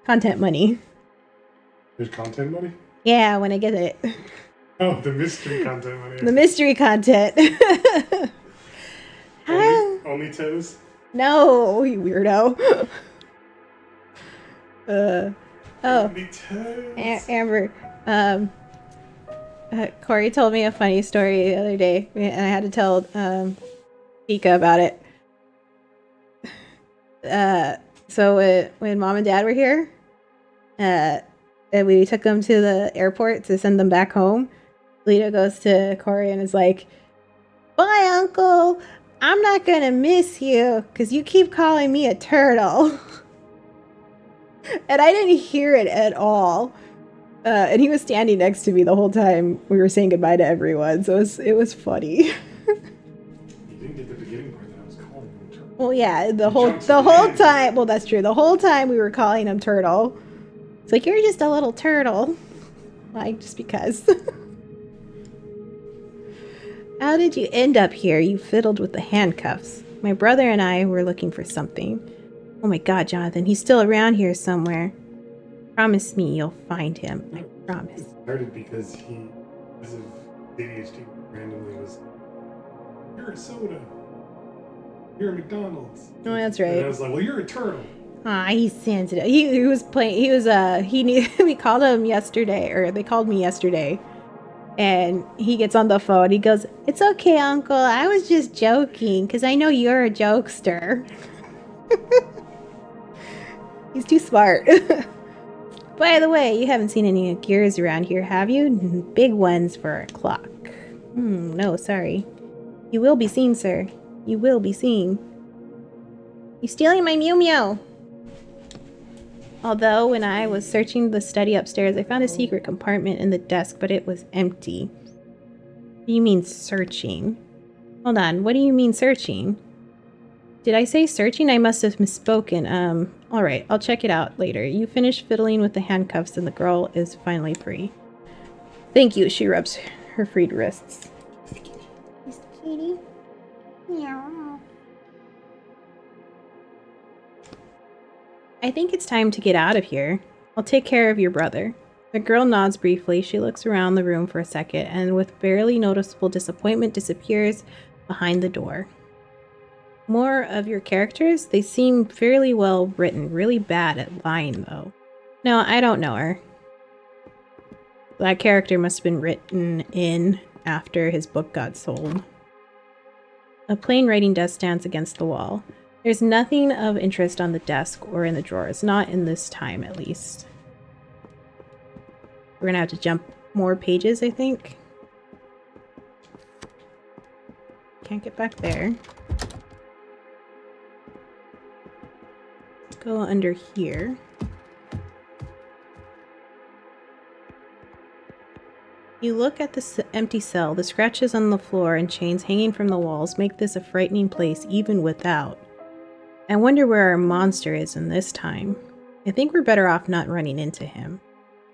content money. There's content money? Yeah, when I get it. Oh, the mystery content money. The mystery content. Only toes? No, you weirdo. Oh, Only toes. Amber. Corey told me a funny story the other day, and I had to tell Ika about it. So when Mom and Dad were here, and we took them to the airport to send them back home, Lita goes to Corey and is like, "Bye, Uncle. I'm not gonna miss you because you keep calling me a turtle." And I didn't hear it at all. And he was standing next to me the whole time we were saying goodbye to everyone, so it was funny. You didn't get the beginning part that I was calling him a turtle. Well, yeah, the whole time. Well, that's true. The whole time we were calling him Turtle. It's like, you're just a little turtle. Like, just because. How did you end up here? You fiddled with the handcuffs. My brother and I were looking for something. Oh my god, Jonathan, he's still around here somewhere. Promise me you'll find him. I promise. It started because he, because of ADHD, randomly was, "You're a soda. You're a McDonald's." Oh, that's right. And I was like, "Well, you're a turtle." Ah, he's sensitive. He was playing. He knew. We called him yesterday, or they called me yesterday, and he gets on the phone. He goes, "It's okay, Uncle. I was just joking, because I know you're a jokester." He's too smart. By the way, you haven't seen any gears around here, have you? Big ones for a clock. No, sorry. You will be seen, sir. You will be seen. You stealing my Mew Mew? Although, when I was searching the study upstairs, I found a secret compartment in the desk, but it was empty. What do you mean, searching? Hold on, what do you mean, searching? Did I say searching? I must have misspoken. Alright, I'll check it out later. You finish fiddling with the handcuffs and the girl is finally free. Thank you, she rubs her freed wrists. Mr. Kitty? Meow. I think it's time to get out of here. I'll take care of your brother. The girl nods briefly. She looks around the room for a second and with barely noticeable disappointment disappears behind the door. More of your characters? They seem fairly well written. Really bad at lying, though. No, I don't know her. That character must have been written in after his book got sold. A plain writing desk stands against the wall. There's nothing of interest on the desk or in the drawers. Not in this time, at least. We're gonna have to jump more pages, I think. Can't get back there. Go under here. You look at the empty cell. The scratches on the floor and chains hanging from the walls make this a frightening place even without. I wonder where our monster is in this time. I think we're better off not running into him.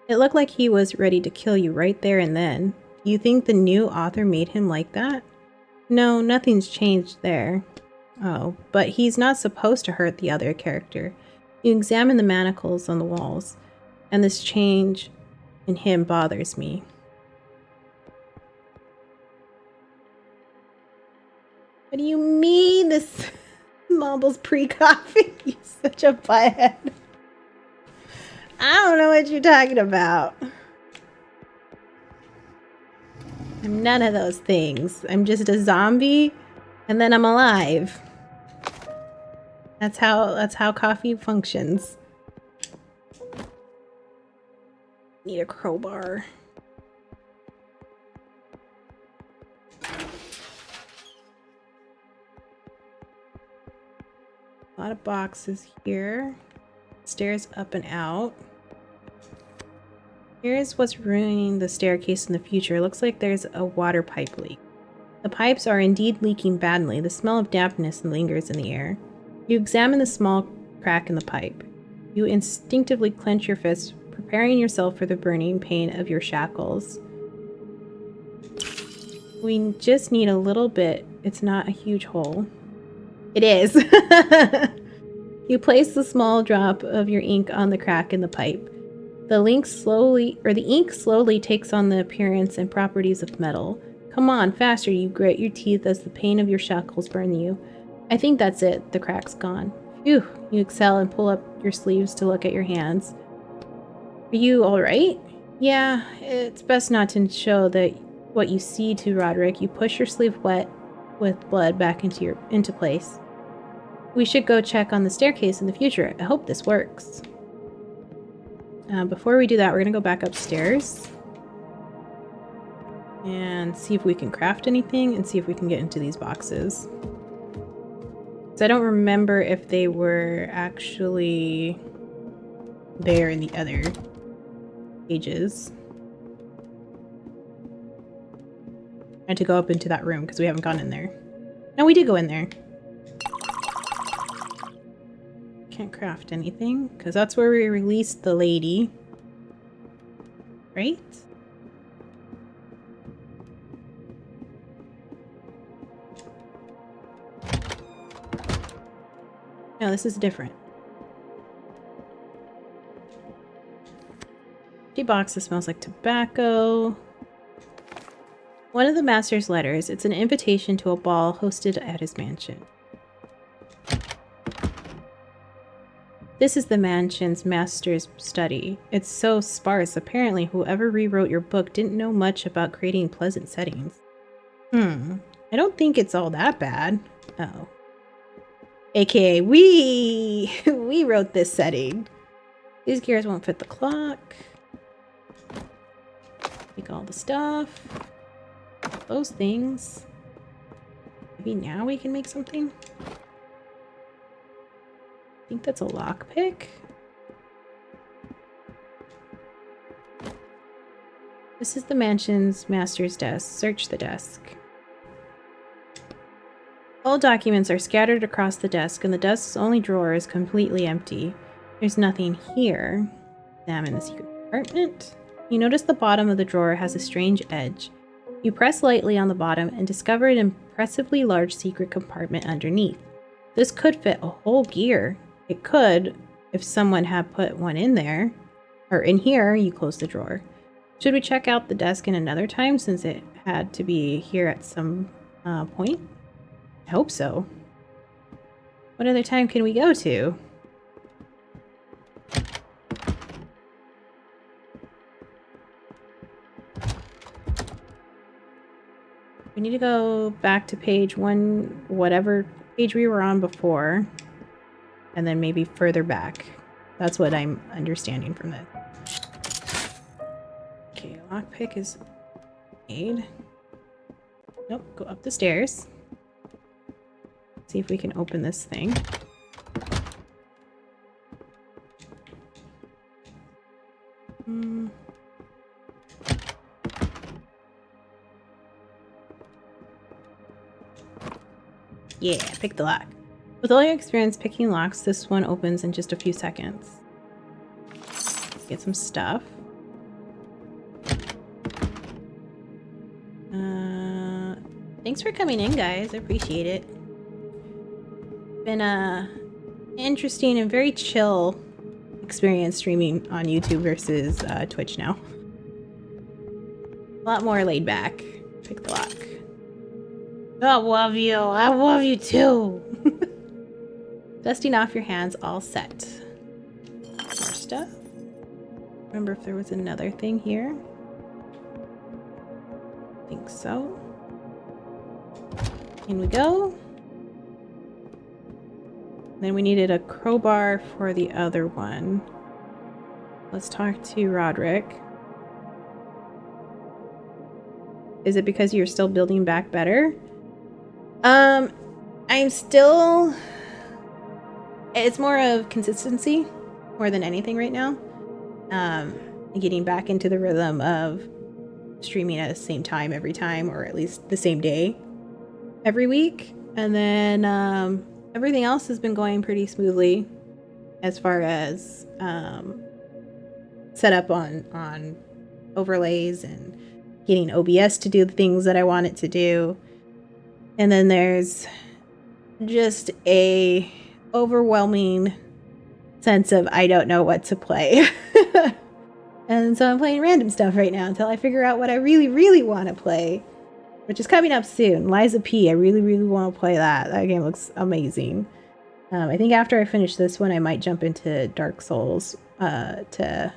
It looked like he was ready to kill you right there and then. Do you think the new author made him like that? No, nothing's changed there. Oh, but he's not supposed to hurt the other character. You examine the manacles on the walls, and this change in him bothers me. What do you mean this Mumbles pre-coffee? You're such a butthead. I don't know what you're talking about. I'm none of those things. I'm just a zombie, and then I'm alive. That's how coffee functions. Need a crowbar. A lot of boxes here. Stairs up and out. Here's what's ruining the staircase in the future. It looks like there's a water pipe leak. The pipes are indeed leaking badly. The smell of dampness lingers in the air. You examine the small crack in the pipe. You instinctively clench your fists, preparing yourself for the burning pain of your shackles. We just need a little bit. It's not a huge hole. It is. You place the small drop of your ink on the crack in the pipe. The ink slowly takes on the appearance and properties of metal. Come on, faster, you grit your teeth as the pain of your shackles burn you. I think that's it. The crack's gone. Phew, you exhale and pull up your sleeves to look at your hands. Are you alright? Yeah, it's best not to show that what you see to Roderick. You push your sleeve wet with blood back into place. We should go check on the staircase in the future. I hope this works. Before we do that, we're going to go back upstairs and see if we can craft anything and see if we can get into these boxes. So I don't remember if they were actually there in the other pages. I had to go up into that room because we haven't gone in there. No, we did go in there. Can't craft anything because that's where we released the lady. Right? No, this is different. Empty box that smells like tobacco. One of the master's letters. It's an invitation to a ball hosted at his mansion. This is the mansion's master's study. It's so sparse. Apparently, whoever rewrote your book didn't know much about creating pleasant settings. I don't think it's all that bad. Oh. AKA, we wrote this setting. These gears won't fit the clock. Take all the stuff. Those things. Maybe now we can make something? I think that's a lockpick. This is the mansion's master's desk. Search the desk. All documents are scattered across the desk, and the desk's only drawer is completely empty. There's nothing here. Examine the secret compartment. You notice the bottom of the drawer has a strange edge. You press lightly on the bottom and discover an impressively large secret compartment underneath. This could fit a whole gear. It could, if someone had put one in there. Or in here, you close the drawer. Should we check out the desk in another time since it had to be here at some point? I hope so. What other time can we go to? We need to go back to page 1, whatever page we were on before, and then maybe further back. That's what I'm understanding from this. Okay, lockpick is made. Nope, go up the stairs. See if we can open this thing. Yeah, pick the lock. With all your experience picking locks, this one opens in just a few seconds. Get some stuff. Thanks for coming in, guys. I appreciate it. Been a interesting and very chill experience streaming on YouTube versus Twitch now. A lot more laid back. Pick the lock. I love you. I love you too. Dusting off your hands, all set. More stuff. Remember if there was another thing here? I think so. In we go. Then we needed a crowbar for the other one. Let's talk to Roderick. Is it because you're still building back better? I'm still... It's more of consistency more than anything right now. Getting back into the rhythm of streaming at the same time every time, or at least the same day every week. And then everything else has been going pretty smoothly as far as set up on overlays and getting OBS to do the things that I want it to do. And then there's just a overwhelming sense of I don't know what to play. And so I'm playing random stuff right now until I figure out what I really, really want to play, which is coming up soon. Liza P. I really, really want to play that. That game looks amazing. I think after I finish this one, I might jump into Dark Souls to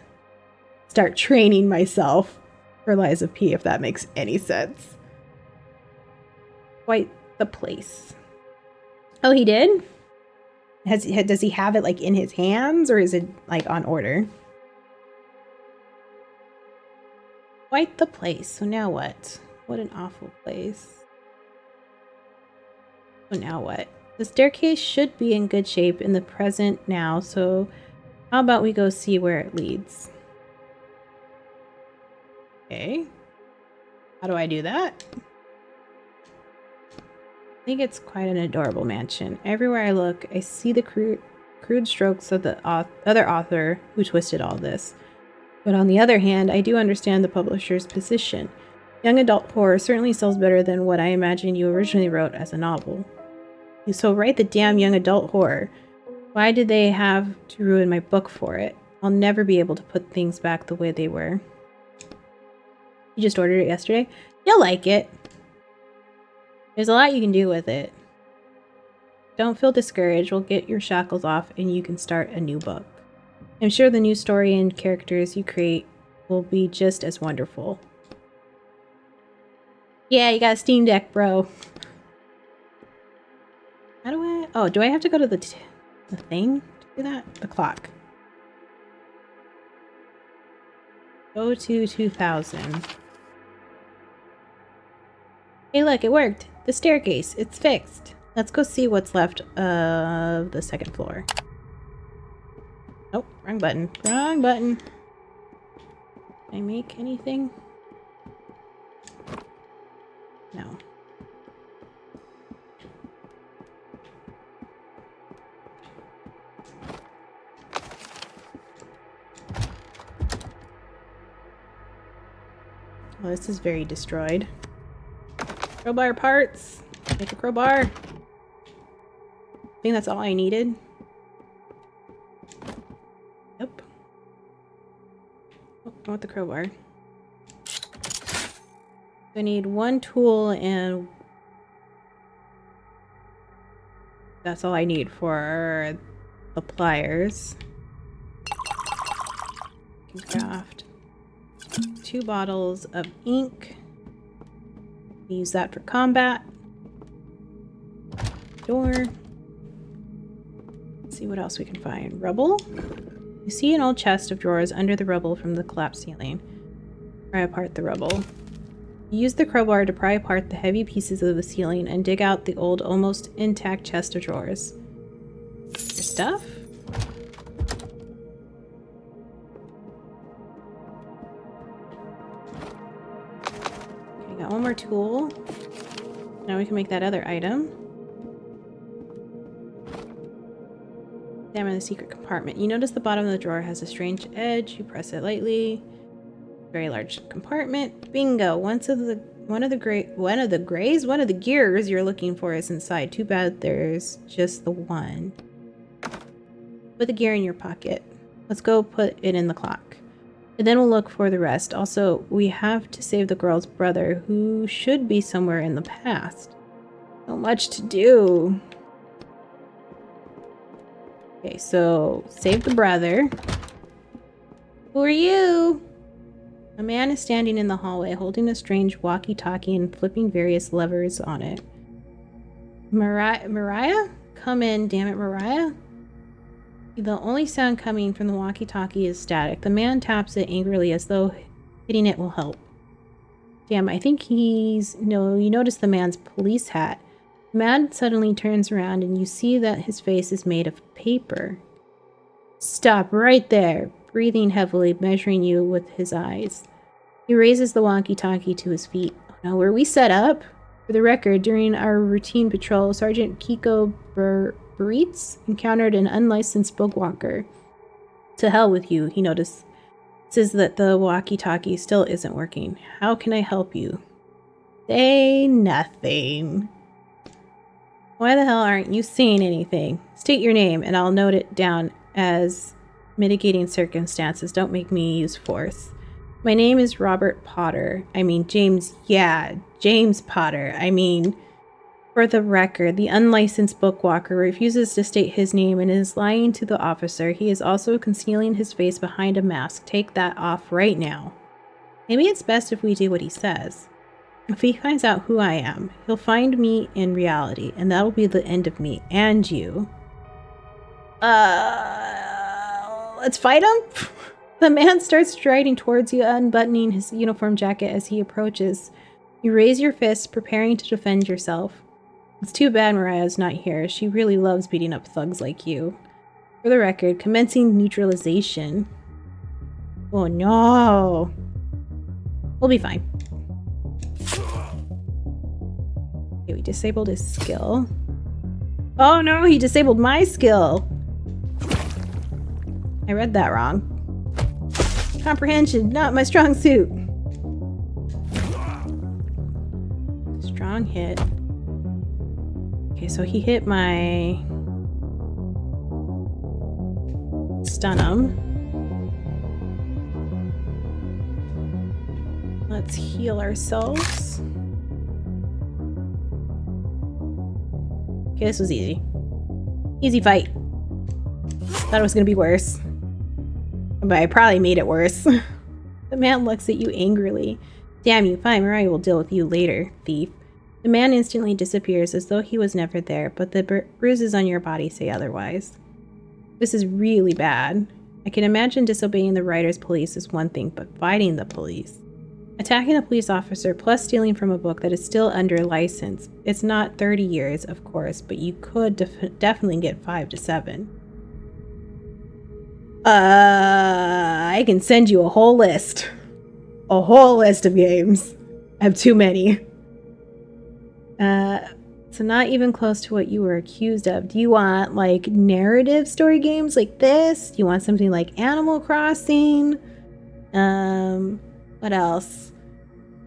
start training myself for Liza P, if that makes any sense. Quite the place. Oh, he did? Does he have it like in his hands, or is it like on order? Quite the place. So now what? What an awful place. So now what? The staircase should be in good shape in the present now, so how about we go see where it leads? Okay. How do I do that? I think it's quite an adorable mansion. Everywhere I look, I see the crude strokes of the other author who twisted all this. But on the other hand, I do understand the publisher's position. Young adult horror certainly sells better than what I imagine you originally wrote as a novel. So write the damn young adult horror. Why did they have to ruin my book for it? I'll never be able to put things back the way they were. You just ordered it yesterday? You'll like it. There's a lot you can do with it. Don't feel discouraged. We'll get your shackles off and you can start a new book. I'm sure the new story and characters you create will be just as wonderful. Yeah, you got a Steam Deck, bro. How do I... Oh, do I have to go to the thing to do that? The clock. Go to 2000. Hey, look, it worked. The staircase. It's fixed. Let's go see what's left of the second floor. Oh, wrong button. Wrong button. Can I make anything? No. Well, this is very destroyed. Crowbar parts. Make a crowbar. I think that's all I needed. Yep. Oh, I want the crowbar. I need one tool and that's all I need for the pliers. I can craft 2 bottles of ink. Use that for combat. Door. Let's see what else we can find. Rubble. You see an old chest of drawers under the rubble from the collapsed ceiling. Pry apart the rubble. Use the crowbar to pry apart the heavy pieces of the ceiling and dig out the old, almost intact chest of drawers. Your stuff? Okay, got one more tool. Now we can make that other item. Examine the secret compartment. You notice the bottom of the drawer has a strange edge. You press it lightly. Very large compartment. Bingo. One of the gears you're looking for is inside. Too bad there's just the one. Put the gear in your pocket. Let's go put it in the clock. And then we'll look for the rest. Also, we have to save the girl's brother, who should be somewhere in the past. So much to do. Okay, so save the brother. Who are you? A man is standing in the hallway holding a strange walkie-talkie and flipping various levers on it. Mariah? Come in, damn it, Mariah. The only sound coming from the walkie-talkie is static. The man taps it angrily as though hitting it will help. Damn, I think No, you notice the man's police hat. The man suddenly turns around and you see that his face is made of paper. Stop right there, breathing heavily, measuring you with his eyes. He raises the walkie-talkie to his feet. Oh no, were we set up? For the record, during our routine patrol, Sergeant Kiko Baritz encountered an unlicensed Bookwalker. To hell with you, he notices that the walkie-talkie still isn't working. How can I help you? Say nothing. Why the hell aren't you saying anything? State your name and I'll note it down as mitigating circumstances. Don't make me use force. My name is Robert Potter. I mean, James Potter. I mean, for the record, the unlicensed Bookwalker refuses to state his name and is lying to the officer. He is also concealing his face behind a mask. Take that off right now. Maybe it's best if we do what he says. If he finds out who I am, he'll find me in reality, and that'll be the end of me and you. Let's fight him? The man starts striding towards you, unbuttoning his uniform jacket as he approaches. You raise your fists, preparing to defend yourself. It's too bad Mariah's not here. She really loves beating up thugs like you. For the record, commencing neutralization. Oh no. We'll be fine. Okay, we disabled his skill. Oh no, he disabled my skill. I read that wrong. Comprehension, not my strong suit. Strong hit. Okay, so he hit my stun him. Let's heal ourselves. Okay, this was easy. Easy fight. Thought it was gonna be worse. But I probably made it worse. The man looks at you angrily. Damn you, fine, Mariah will deal with you later, thief. The man instantly disappears as though he was never there, but the bruises on your body say otherwise. This is really bad. I can imagine disobeying the writer's police is one thing, but fighting the police. Attacking a police officer plus stealing from a book that is still under license. It's not 30 years, of course, but you could definitely get 5 to 7. I can send you a whole list. A whole list of games. I have too many. So not even close to what you were accused of. Do you want, like, narrative story games like this? Do you want something like Animal Crossing? What else?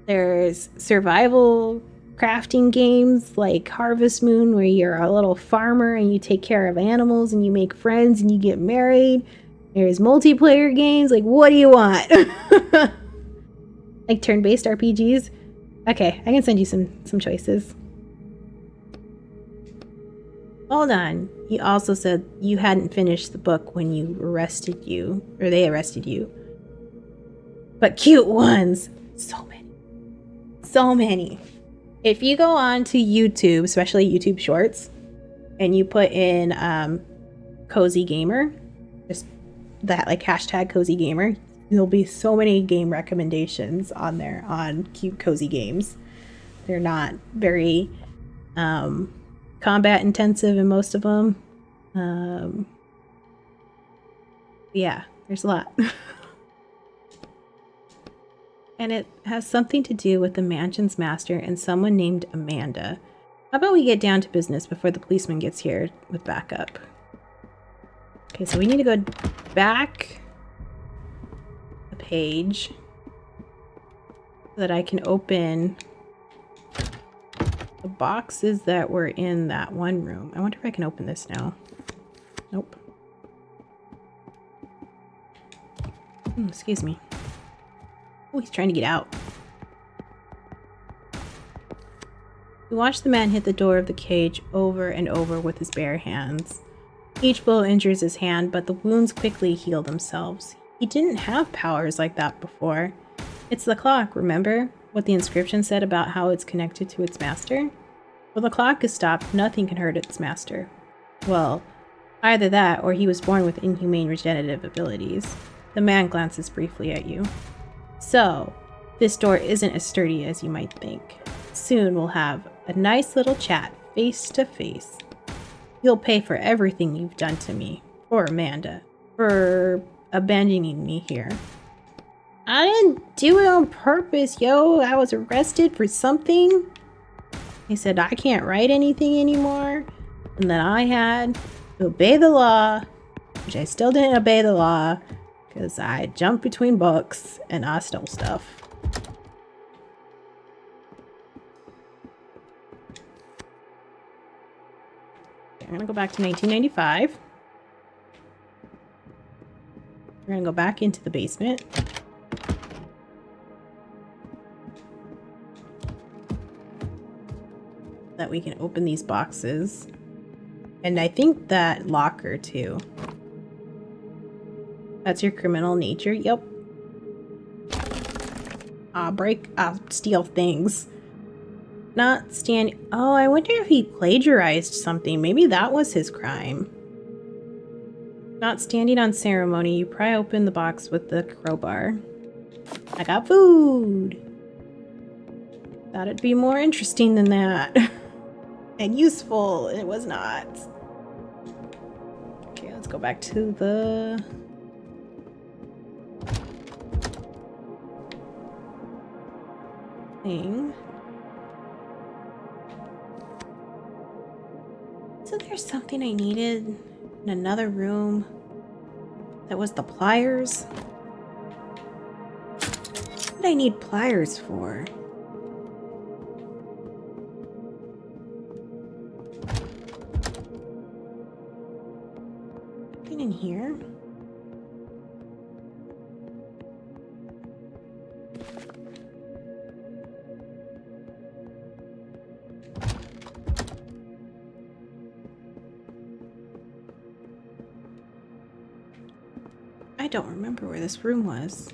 There's survival crafting games like Harvest Moon, where you're a little farmer and you take care of animals and you make friends and you get married. There's multiplayer games. Like, what do you want? Like turn-based RPGs? Okay, I can send you some choices. Hold on. You also said you hadn't finished the book when they arrested you. But cute ones. So many. So many. If you go on to YouTube, especially YouTube Shorts, and you put in Cozy Gamer, just that, like, hashtag Cozy Gamer, there'll be so many game recommendations on there on cute cozy games. They're not very combat intensive in most of them. Yeah, there's a lot. And it has something to do with the mansion's master and someone named Amanda. How about we get down to business before the policeman gets here with backup? Okay, so we need to go back a page so that I can open the boxes that were in that one room. I wonder if I can open this now. Nope. Excuse me. Oh, he's trying to get out. We watch the man hit the door of the cage over and over with his bare hands. Each blow injures his hand, but the wounds quickly heal themselves. He didn't have powers like that before. It's the clock, remember? What the inscription said about how it's connected to its master? Well, the clock is stopped, nothing can hurt its master. Well, either that, or he was born with inhumane regenerative abilities. The man glances briefly at you. So, this door isn't as sturdy as you might think. Soon we'll have a nice little chat, face to face. You'll pay for everything you've done to me. Or Amanda. For abandoning me here. I didn't do it on purpose, yo. I was arrested for something. He said I can't write anything anymore. And then I had to obey the law. Which I still didn't obey the law. Because I jumped between books and I stole stuff. Okay, I'm going to go back to 1995. We're going to go back into the basement. That we can open these boxes. And I think that locker too. That's your criminal nature? Yep. I'll steal things. Not stand. Oh, I wonder if he plagiarized something. Maybe that was his crime. Not standing on ceremony. You pry open the box with the crowbar. I got food. Thought it'd be more interesting than that. And useful. It was not. Okay, let's go back to the... thing. Isn't there something I needed in another room? That was the pliers? What did I need pliers for? Nothing in here? I don't remember where this room was.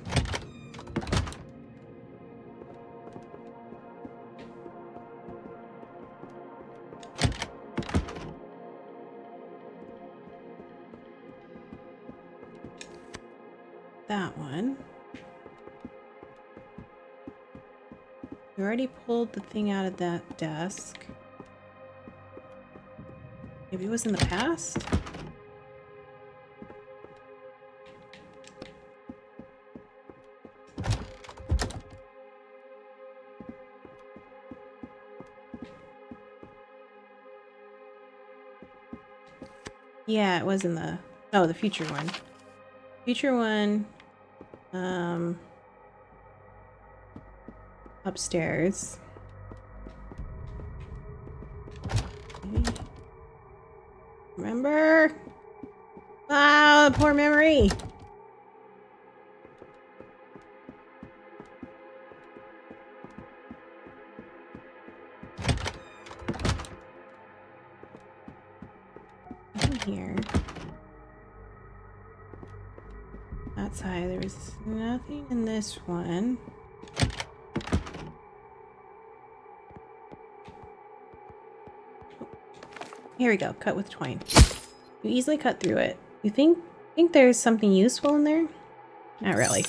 That one. We already pulled the thing out of that desk. Maybe it was in the past? Yeah, it was in the... Oh, the future one. Future one. Upstairs. Maybe. Remember? Ah, poor memory. Here. Outside, there was nothing in this one. Here we go. Cut with twine. You easily cut through it. You think there's something useful in there? Not really.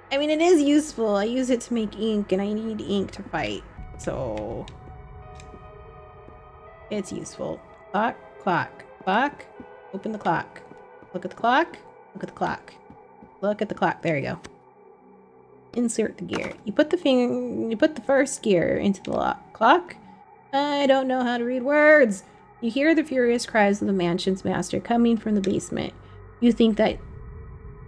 I mean, it is useful. I use it to make ink, and I need ink to fight. So... it's useful. Clock, clock, clock. Open the clock. Look at the clock. Look at the clock. Look at the clock. There you go. Insert the gear. You put the first gear into the clock. I don't know how to read words. You hear the furious cries of the mansion's master coming from the basement. You think that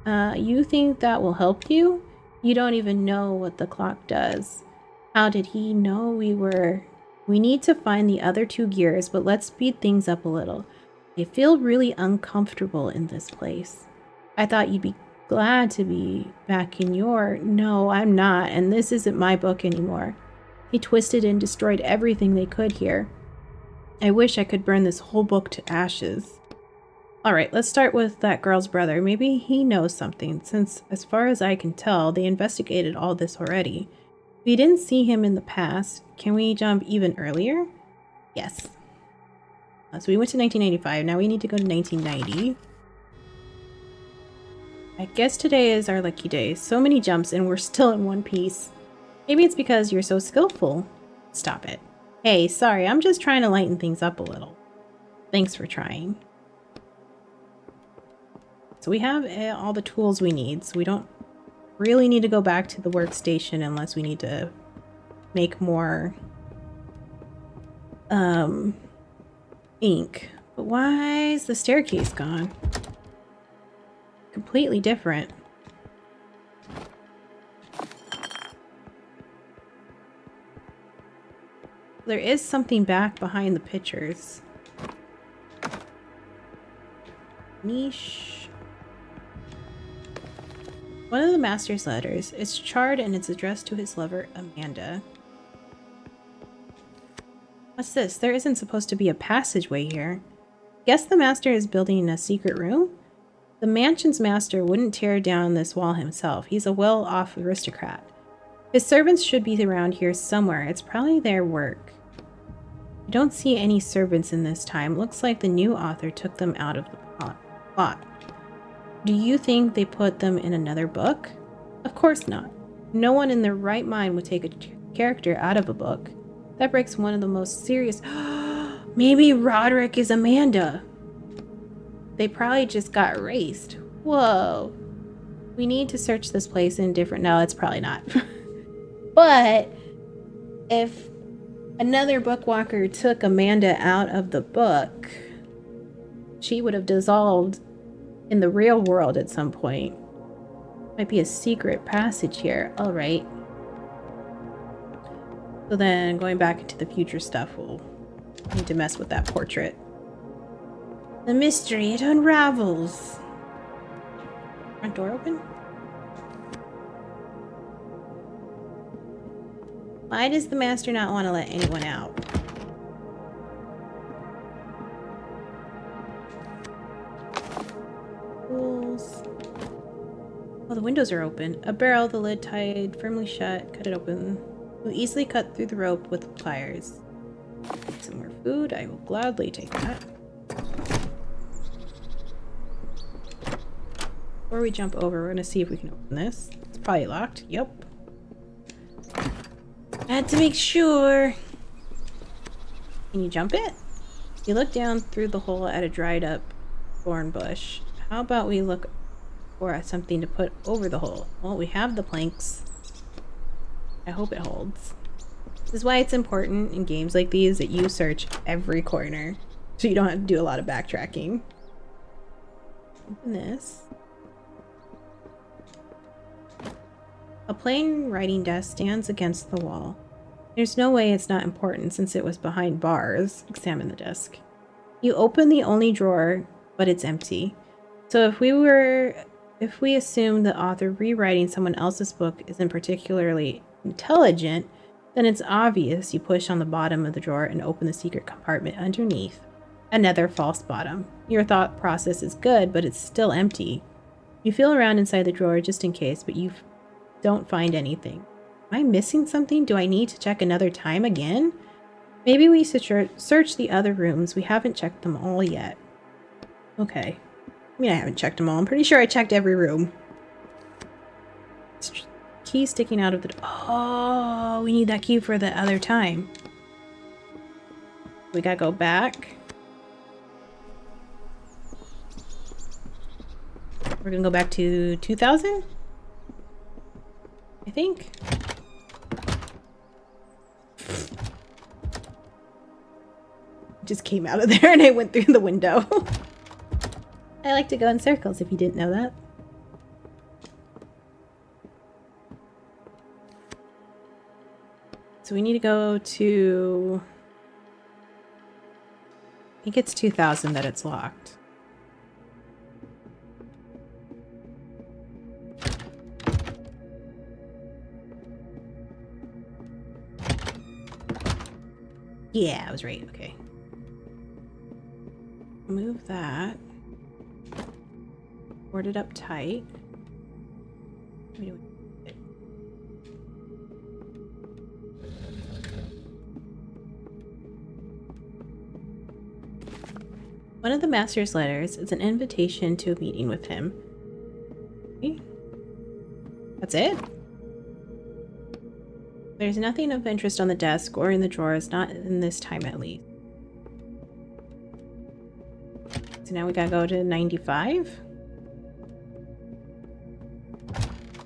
will help you? You don't even know what the clock does. How did he know we need to find the other two gears, but let's speed things up a little. I feel really uncomfortable in this place. I thought you'd be glad to be back in your... No, I'm not, and this isn't my book anymore. He twisted and destroyed everything they could here. I wish I could burn this whole book to ashes. Alright, let's start with that girl's brother. Maybe he knows something, since, as far as I can tell, they investigated all this already. We didn't see him in the past. Can we jump even earlier? Yes. So we went to 1995. Now we need to go to 1990. I guess today is our lucky day. So many jumps and we're still in one piece. Maybe it's because you're so skillful. Stop it. Hey, sorry, I'm just trying to lighten things up a little. Thanks for trying. So we have all the tools we need, so we don't really need to go back to the workstation unless we need to make more ink. But why is the staircase gone? Completely different. There is something back behind the pictures. Niche. One of the master's letters. It's charred and it's addressed to his lover, Amanda. What's this? There isn't supposed to be a passageway here. Guess the master is building a secret room? The mansion's master wouldn't tear down this wall himself. He's a well-off aristocrat. His servants should be around here somewhere. It's probably their work. I don't see any servants in this time. Looks like the new author took them out of the plot. Do you think they put them in another book? Of course not. No one in their right mind would take a character out of a book. That breaks one of the most serious... Maybe Roderick is Amanda. They probably just got erased. Whoa. We need to search this place in different... No, it's probably not. But if another Bookwalker took Amanda out of the book, she would have dissolved in the real world at some point. Might be a secret passage here. All right. So then going back into the future stuff, we'll need to mess with that portrait. The mystery, it unravels. Front door open? Why does the master not want to let anyone out? Tools. Oh, the windows are open. A barrel, the lid tied firmly shut. Cut it open. We'll easily cut through the rope with pliers. Some more food. I will gladly take that. Before we jump over, we're going to see if we can open this. It's probably locked. Yep. I had to make sure. Can you jump it? You look down through the hole at a dried up thorn bush. How about we look for something to put over the hole? Well, we have the planks. I hope it holds. This is why it's important in games like these that you search every corner so you don't have to do a lot of backtracking. Open this. A plain writing desk stands against the wall. There's no way it's not important since it was behind bars. Examine the desk. You open the only drawer, but it's empty. So if we assume the author rewriting someone else's book isn't particularly intelligent, then it's obvious you push on the bottom of the drawer and open the secret compartment underneath. Another false bottom. Your thought process is good, but it's still empty. You feel around inside the drawer just in case, but you don't find anything. Am I missing something? Do I need to check another time again? Maybe we search the other rooms. We haven't checked them all yet. Okay. I mean, I haven't checked them all. I'm pretty sure I checked every room. Key sticking out of the... Oh, we need that key for the other time. We gotta go back. We're gonna go back to 2000? I think. Just came out of there and I went through the window. I like to go in circles if you didn't know that. So we need to go to... I think it's 2000 that it's locked. Yeah, I was right. Okay. Move that. Boarded up tight. What are we doing? One of the master's letters is an invitation to a meeting with him. Okay. That's it? There's nothing of interest on the desk or in the drawers, not in this time at least. So now we gotta go to 95.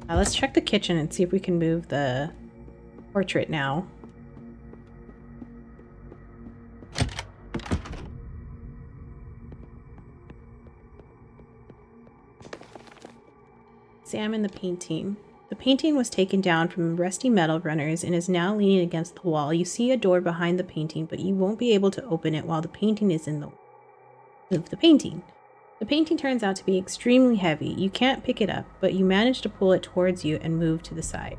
Let's check the kitchen and see if we can move the portrait now. Examine the painting. The painting was taken down from rusty metal runners and is now leaning against the wall. You see a door behind the painting, but you won't be able to open it while the painting is in the move the painting. The painting turns out to be extremely heavy. You can't pick it up, but you manage to pull it towards you and move to the side.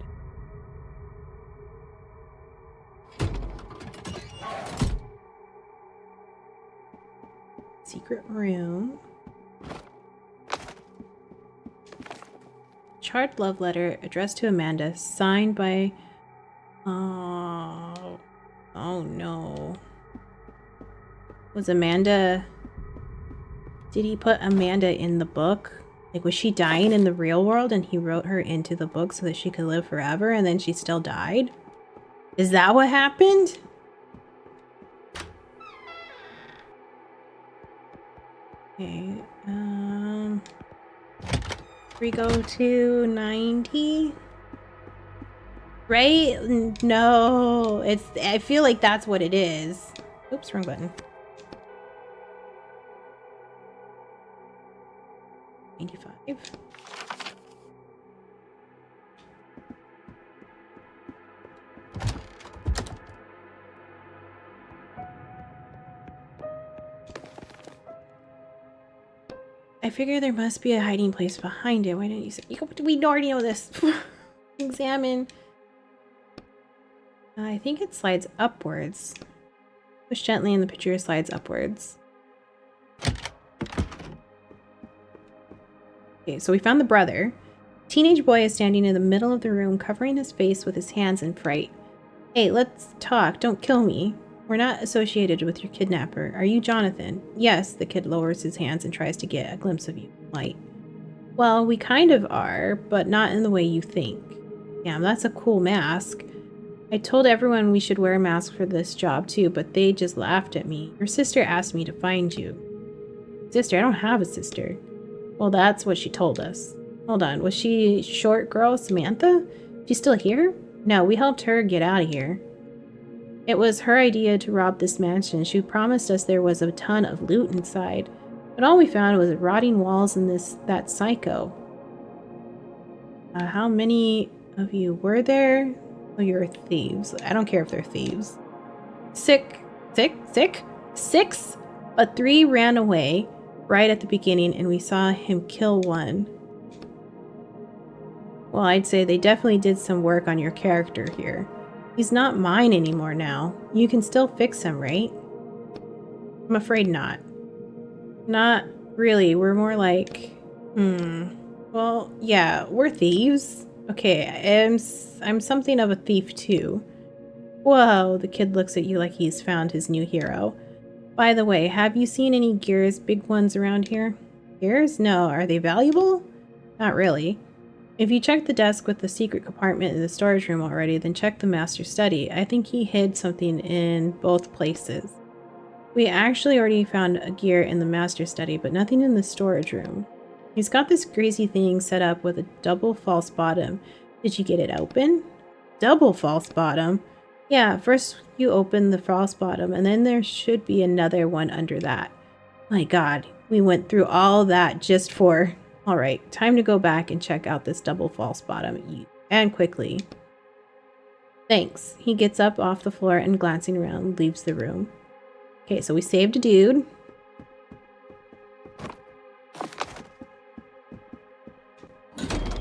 Secret room. Charred love letter addressed to Amanda, signed by... Oh no. Was Amanda... Did he put Amanda in the book? Like, was she dying in the real world and he wrote her into the book so that she could live forever and then she still died? Is that what happened? Okay, we go to 90? Right? No, I feel like that's what it is. Oops, wrong button. 95. I figure there must be a hiding place behind it. Why didn't you say? We already know this. Examine. I think it slides upwards. Push gently and the picture slides upwards. Okay, so we found the brother. Teenage boy is standing in the middle of the room, covering his face with his hands in fright. Hey, let's talk. Don't kill me. We're not associated with your kidnapper. Are you Jonathan? Yes, the kid lowers his hands and tries to get a glimpse of you. Light. Well, we kind of are, but not in the way you think. Damn, that's a cool mask. I told everyone we should wear a mask for this job too, but they just laughed at me. Your sister asked me to find you. Sister? I don't have a sister. Well, that's what she told us. Hold on, was she short girl Samantha? She's still here? No, we helped her get out of here. It was her idea to rob this mansion. She promised us there was a ton of loot inside, but all we found was rotting walls and that psycho. How many of you were there? Oh, you're thieves. I don't care if they're thieves. Six, but 3 ran away right at the beginning, and we saw him kill one. Well, I'd say they definitely did some work on your character here. He's not mine anymore now. You can still fix him, right? I'm afraid not. Not really. We're more like... Well, yeah, we're thieves. Okay, I'm something of a thief too. Whoa, the kid looks at you like he's found his new hero. By the way, have you seen any gears, big ones around here? Gears? No. Are they valuable? Not really. If you checked the desk with the secret compartment in the storage room already, then check the master's study. I think he hid something in both places. We actually already found a gear in the master's study, but nothing in the storage room. He's got this crazy thing set up with a double false bottom. Did you get it open? Double false bottom? Yeah, first you open the false bottom, and then there should be another one under that. My god, we went through all that just for... Alright, time to go back and check out this double false bottom, and quickly. Thanks. He gets up off the floor and glancing around, leaves the room. Okay, so we saved a dude.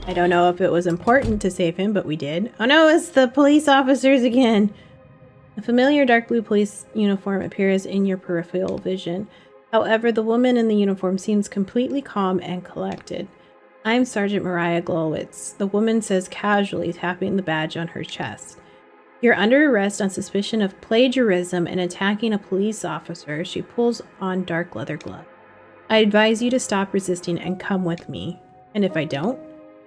I don't know if it was important to save him, but we did. Oh no, it's the police officers again! A familiar dark blue police uniform appears in your peripheral vision. However, the woman in the uniform seems completely calm and collected. I'm Sergeant Mariah Glowitz, the woman says casually, tapping the badge on her chest. You're under arrest on suspicion of plagiarism and attacking a police officer. She pulls on dark leather glove. I advise you to stop resisting and come with me. And if I don't,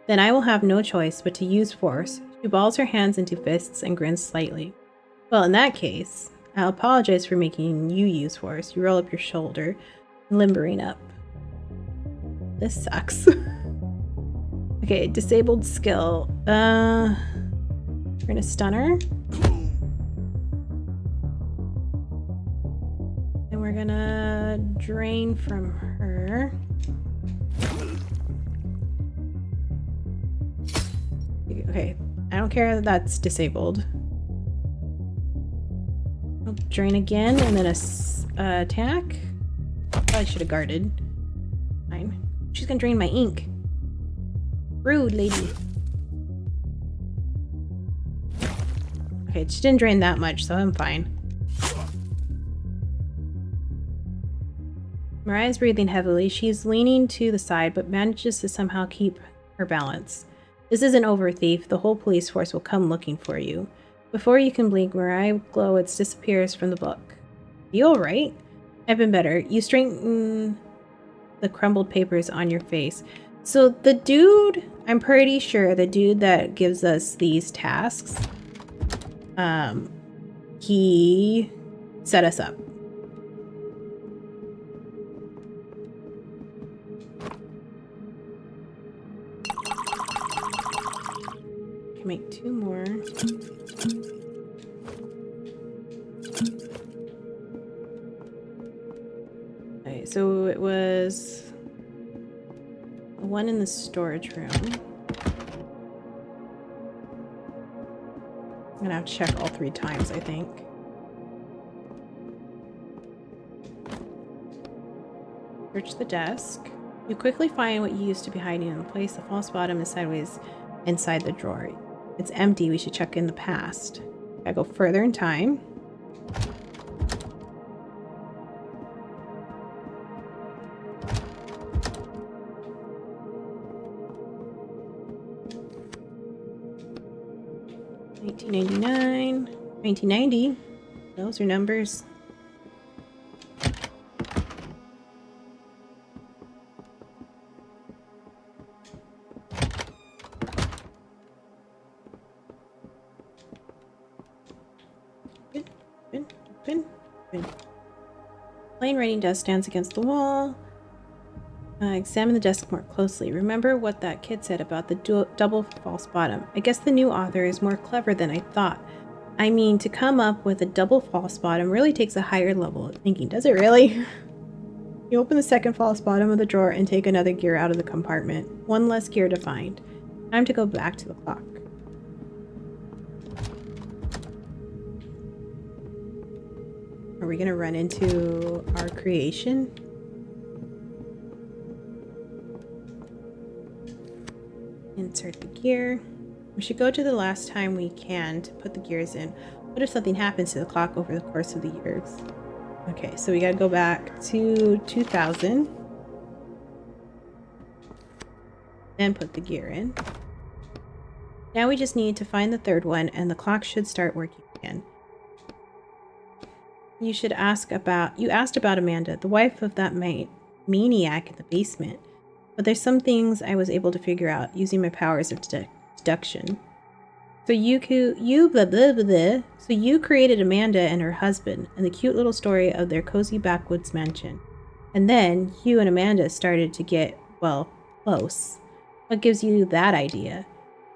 then I will have no choice but to use force. She balls her hands into fists and grins slightly. Well, in that case, I'll apologize for making you use force. You roll up your shoulder, limbering up. This sucks. Okay, disabled skill. We're gonna stun her. And we're gonna drain from her. Okay, I don't care that that's disabled. I'll drain again and then attack. Probably should have guarded. Fine. She's gonna drain my ink. Rude, lady. Okay, she didn't drain that much, so I'm fine. Mariah's breathing heavily. She's leaning to the side, but manages to somehow keep her balance. This isn't over, thief. The whole police force will come looking for you. Before you can blink, Mariah Glowitz disappears from the book. You alright? I've been better. You straighten the crumbled papers on your face. So the dude, I'm pretty sure the dude that gives us these tasks, he set us up. Can make 2 more. Okay, so it was one in the storage room. I'm gonna have to check all 3 times, I think. Search the desk. You quickly find what you used to be hiding in place. The false bottom is sideways inside the drawer. It's empty. We should check in the past. I go further in time. $19.99, $19.90. Those are numbers. Plain writing desk stands against the wall. Examine the desk more closely. Remember what that kid said about the double false bottom. I guess the new author is more clever than I thought. I mean, to come up with a double false bottom really takes a higher level of thinking. Does it really? You open the second false bottom of the drawer and take another gear out of the compartment. 1 less gear to find. Time to go back to the clock. Are we gonna run into our creation? Insert the gear. We should go to the last time we can to put the gears in. What if something happens to the clock over the course of the years? Okay, so we gotta go back to 2000. Then put the gear in. Now we just need to find the 3rd one and the clock should start working again. You asked about Amanda, the wife of that maniac in the basement. But there's some things I was able to figure out using my powers of deduction. So you created Amanda and her husband and the cute little story of their cozy backwoods mansion. And then you and Amanda started to get, well, close. What gives you that idea?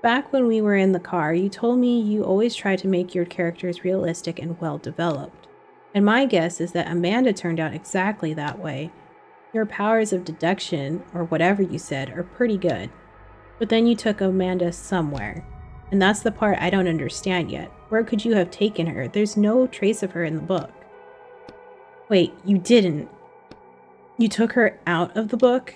Back when we were in the car, you told me you always try to make your characters realistic and well developed. And my guess is that Amanda turned out exactly that way. Your powers of deduction, or whatever you said, are pretty good. But then you took Amanda somewhere. And that's the part I don't understand yet. Where could you have taken her? There's no trace of her in the book. Wait, you didn't. You took her out of the book?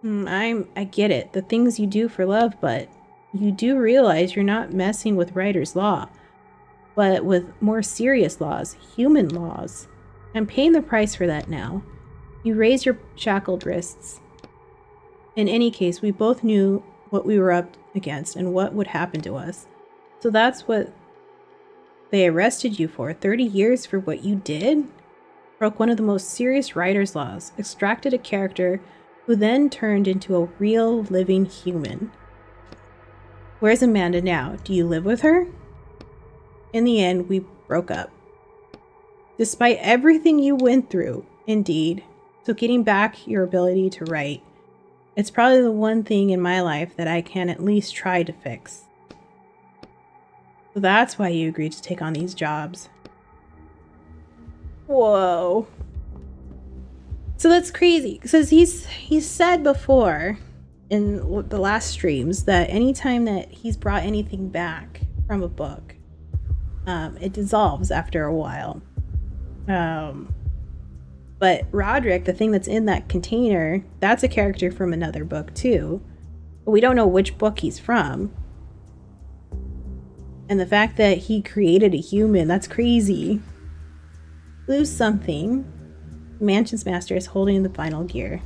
I get it. The things you do for love, but you do realize you're not messing with writer's law, but with more serious laws, human laws. I'm paying the price for that now. You raise your shackled wrists In any case, we both knew what we were up against and what would happen to us. So that's what they arrested you for. 30 years for what you did? Broke one of the most serious writer's laws, extracted a character who then turned into a real living human. Where's Amanda now? Do you live with her? In the end, we broke up. Despite everything you went through, indeed. So getting back your ability to write, it's probably the one thing in my life that I can at least try to fix. So that's why you agreed to take on these jobs. Whoa. So that's crazy, because he's said before in the last streams that anytime that he's brought anything back from a book, it dissolves after a while. But Roderick, the thing that's in that container, that's a character from another book too. But we don't know which book he's from. And the fact that he created a human, that's crazy. Lose something. The mansion's master is holding the final gear.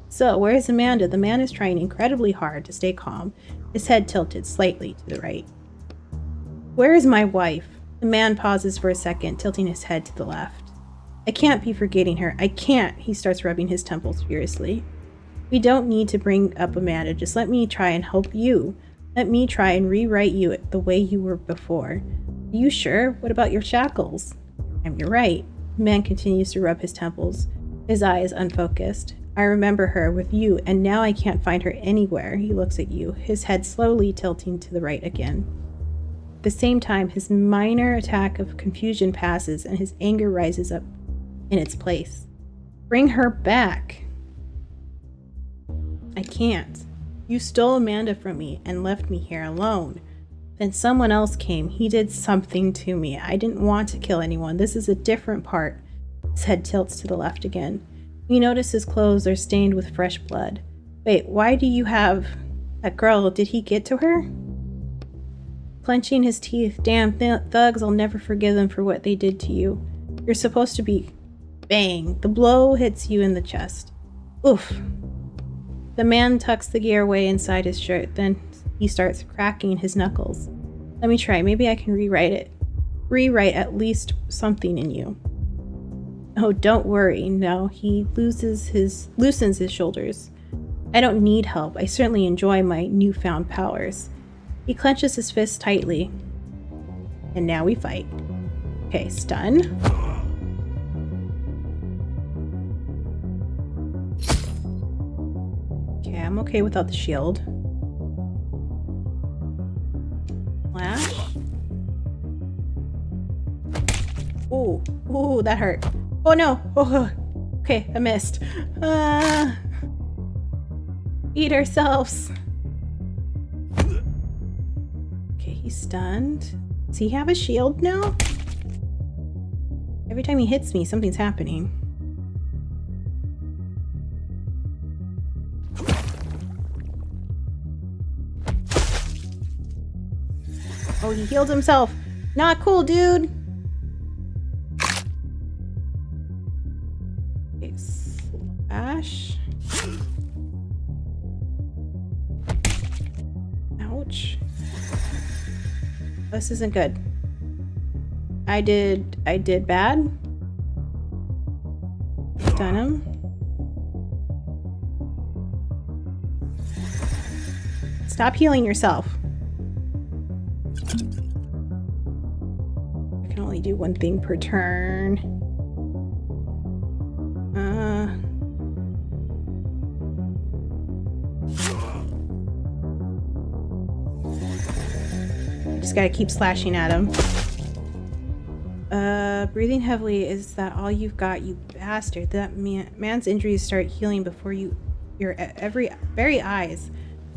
So, where is Amanda? The man is trying incredibly hard to stay calm, his head tilted slightly to the right. Where is my wife? The man pauses for a second, tilting his head to the left. I can't be forgetting her. I can't. He starts rubbing his temples furiously. We don't need to bring up Amanda. Just let me try and help you. Let me try and rewrite you the way you were before. Are you sure? What about your shackles? You're right. The man continues to rub his temples, his eyes unfocused. I remember her with you, and now I can't find her anywhere. He looks at you, his head slowly tilting to the right again. At the same time, his minor attack of confusion passes, and his anger rises up in its place. Bring her back. I can't. You stole Amanda from me and left me here alone. Then someone else came. He did something to me. I didn't want to kill anyone. This is a different part. His head tilts to the left again. You notice his clothes are stained with fresh blood. Wait, why do you have... That girl, did he get to her? Clenching his teeth. Damn thugs, I'll never forgive them for what they did to you. You're supposed to be... Bang! The blow hits you in the chest. Oof. The man tucks the gear away inside his shirt, then he starts cracking his knuckles. Let me try. Maybe I can rewrite it. Rewrite at least something in you. Oh, don't worry. No, he loosens his shoulders. I don't need help. I certainly enjoy my newfound powers. He clenches his fist tightly. And now we fight. Okay, stun. Okay, I'm okay without the shield. Flash. Ooh, ooh, that hurt. Oh no! Oh, okay, I missed. Eat ourselves. Okay, he's stunned. Does he have a shield now? Every time he hits me, something's happening. Oh, he healed himself. Not cool, dude. Okay, slash. Ouch. This isn't good. I did bad. Stun him. Stop healing yourself. I can only do one thing per turn. Just gotta keep slashing at him. Breathing heavily, is that all you've got, you bastard? That man's injuries start healing before your very eyes.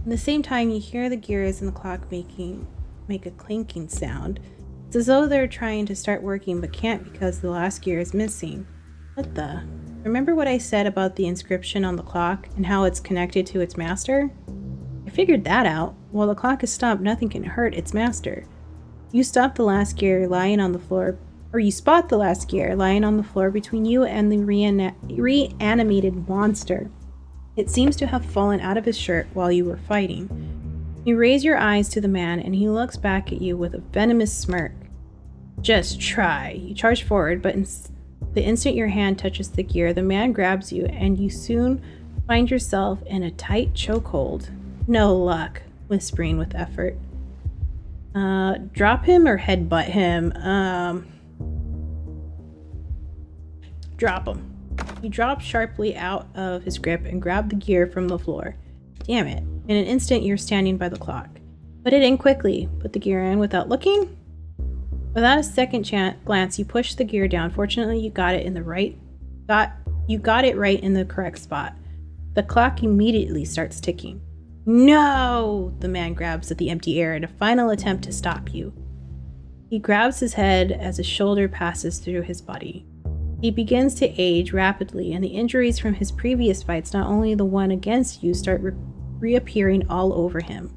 At the same time, you hear the gears in the clock make a clinking sound. It's as though they're trying to start working but can't because the last gear is missing. What the? Remember what I said about the inscription on the clock and how it's connected to its master? I figured that out. While the clock is stopped, nothing can hurt its master. You stop the last gear lying on the floor, or you spot the last gear lying on the floor between you and the reanimated monster. It seems to have fallen out of his shirt while you were fighting. You raise your eyes to the man, and he looks back at you with a venomous smirk. Just try. You charge forward, but the instant your hand touches the gear, the man grabs you, and you soon find yourself in a tight chokehold. No luck, whispering with effort. Drop him or headbutt him? Drop him. He drops sharply out of his grip and grabbed the gear from the floor. Damn it. In an instant, you're standing by the clock. Put it in quickly. Put the gear in without looking. Without a second glance, you push the gear down. Fortunately, you got it right in the correct spot. The clock immediately starts ticking. No! The man grabs at the empty air in a final attempt to stop you. He grabs his head as a shoulder passes through his body. He begins to age rapidly, and the injuries from his previous fights, not only the one against you, start reappearing all over him.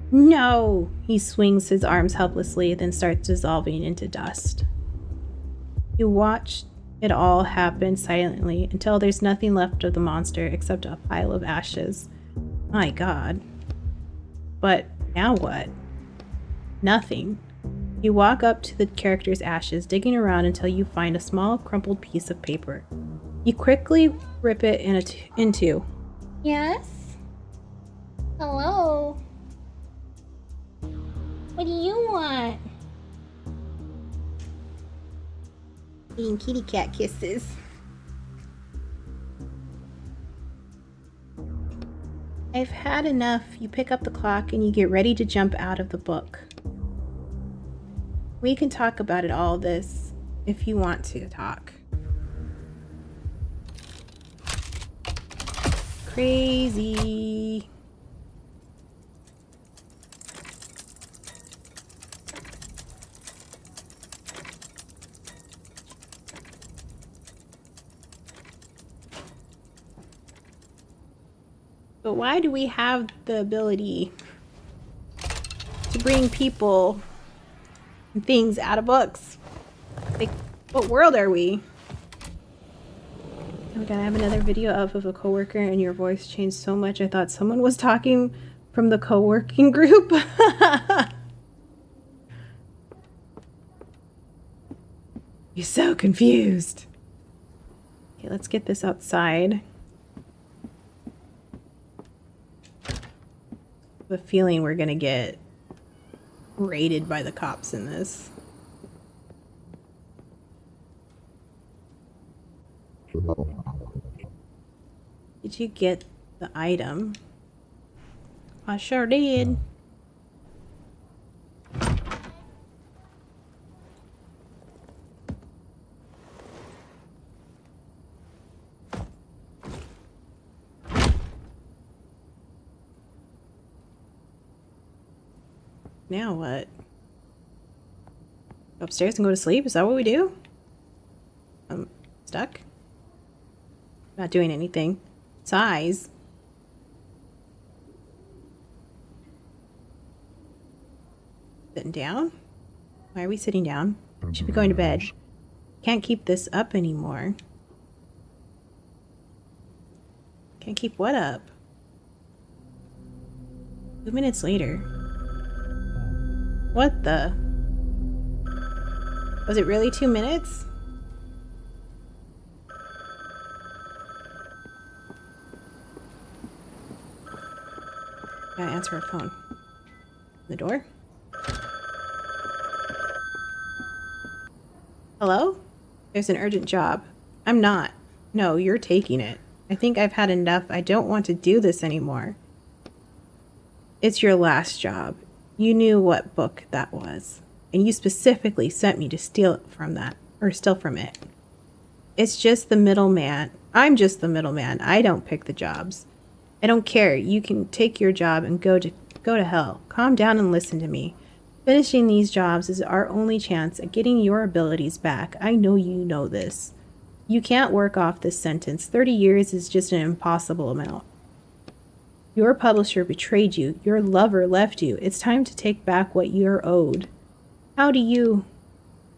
No! He swings his arms helplessly, then starts dissolving into dust. You watch it all happen silently until there's nothing left of the monster except a pile of ashes. My God. But now what? Nothing. You walk up to the character's ashes, digging around until you find a small, crumpled piece of paper. You quickly rip it in two. Yes? Hello? What do you want? Eating kitty cat kisses. I've had enough. You pick up the clock and you get ready to jump out of the book. We can talk about it all this if you want to talk. Crazy. But why do we have the ability to bring people and things out of books? Like, what world are we? Oh my God, I have another video of a coworker and your voice changed so much I thought someone was talking from the co-working group. You're so confused. Okay, let's get this outside. The feeling we're gonna get raided by the cops in this. Did you get the item? I sure did. Now what? Go upstairs and go to sleep? Is that what we do? I'm stuck? Not doing anything. Size. Sitting down? Why are we sitting down? Should be going to bed. Can't keep this up anymore. Can't keep what up? 2 minutes later. What the? Was it really 2 minutes? Gotta answer her phone. The door? Hello? There's an urgent job. I'm not. No, you're taking it. I think I've had enough. I don't want to do this anymore. It's your last job. You knew what book that was, and you specifically sent me to steal it from that, or steal from it. It's just the middleman. I'm just the middleman. I don't pick the jobs. I don't care. You can take your job and go to hell. Calm down and listen to me. Finishing these jobs is our only chance at getting your abilities back. I know you know this. You can't work off this sentence. 30 years is just an impossible amount. Your publisher betrayed you. Your lover left you. It's time to take back what you're owed. How do you?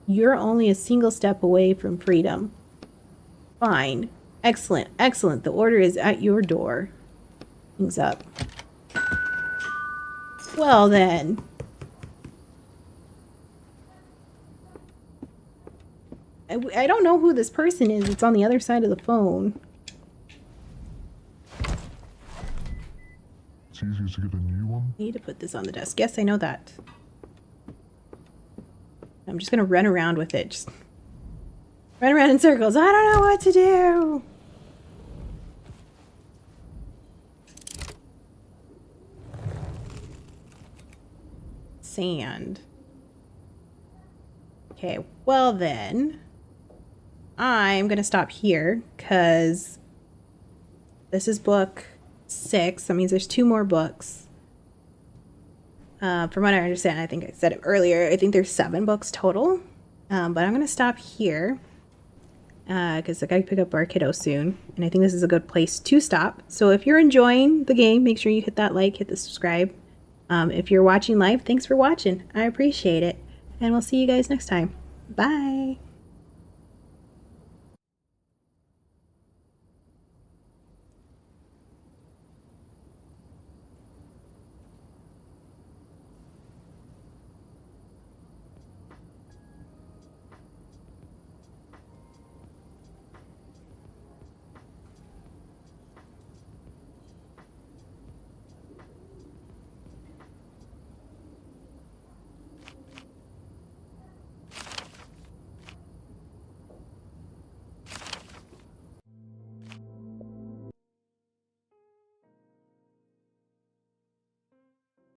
You're only a single step away from freedom. Fine. Excellent, excellent. The order is at your door. Things up. Well then. I don't know who this person is. It's on the other side of the phone. It's easier to get a new one. I need to put this on the desk. Yes, I know that. I'm just gonna run around with it. Just run around in circles. I don't know what to do. Sand. Okay, well then. I'm gonna stop here because this is book 6. That means there's 2 more books. From what I understand, I think I said it earlier, I think there's 7 books total. But I'm gonna stop here because I gotta pick up our kiddo soon, and I think this is a good place to stop. So if you're enjoying the game, make sure you hit that like, hit the subscribe. If you're watching live, thanks for watching. I appreciate it, and we'll see you guys next time. Bye.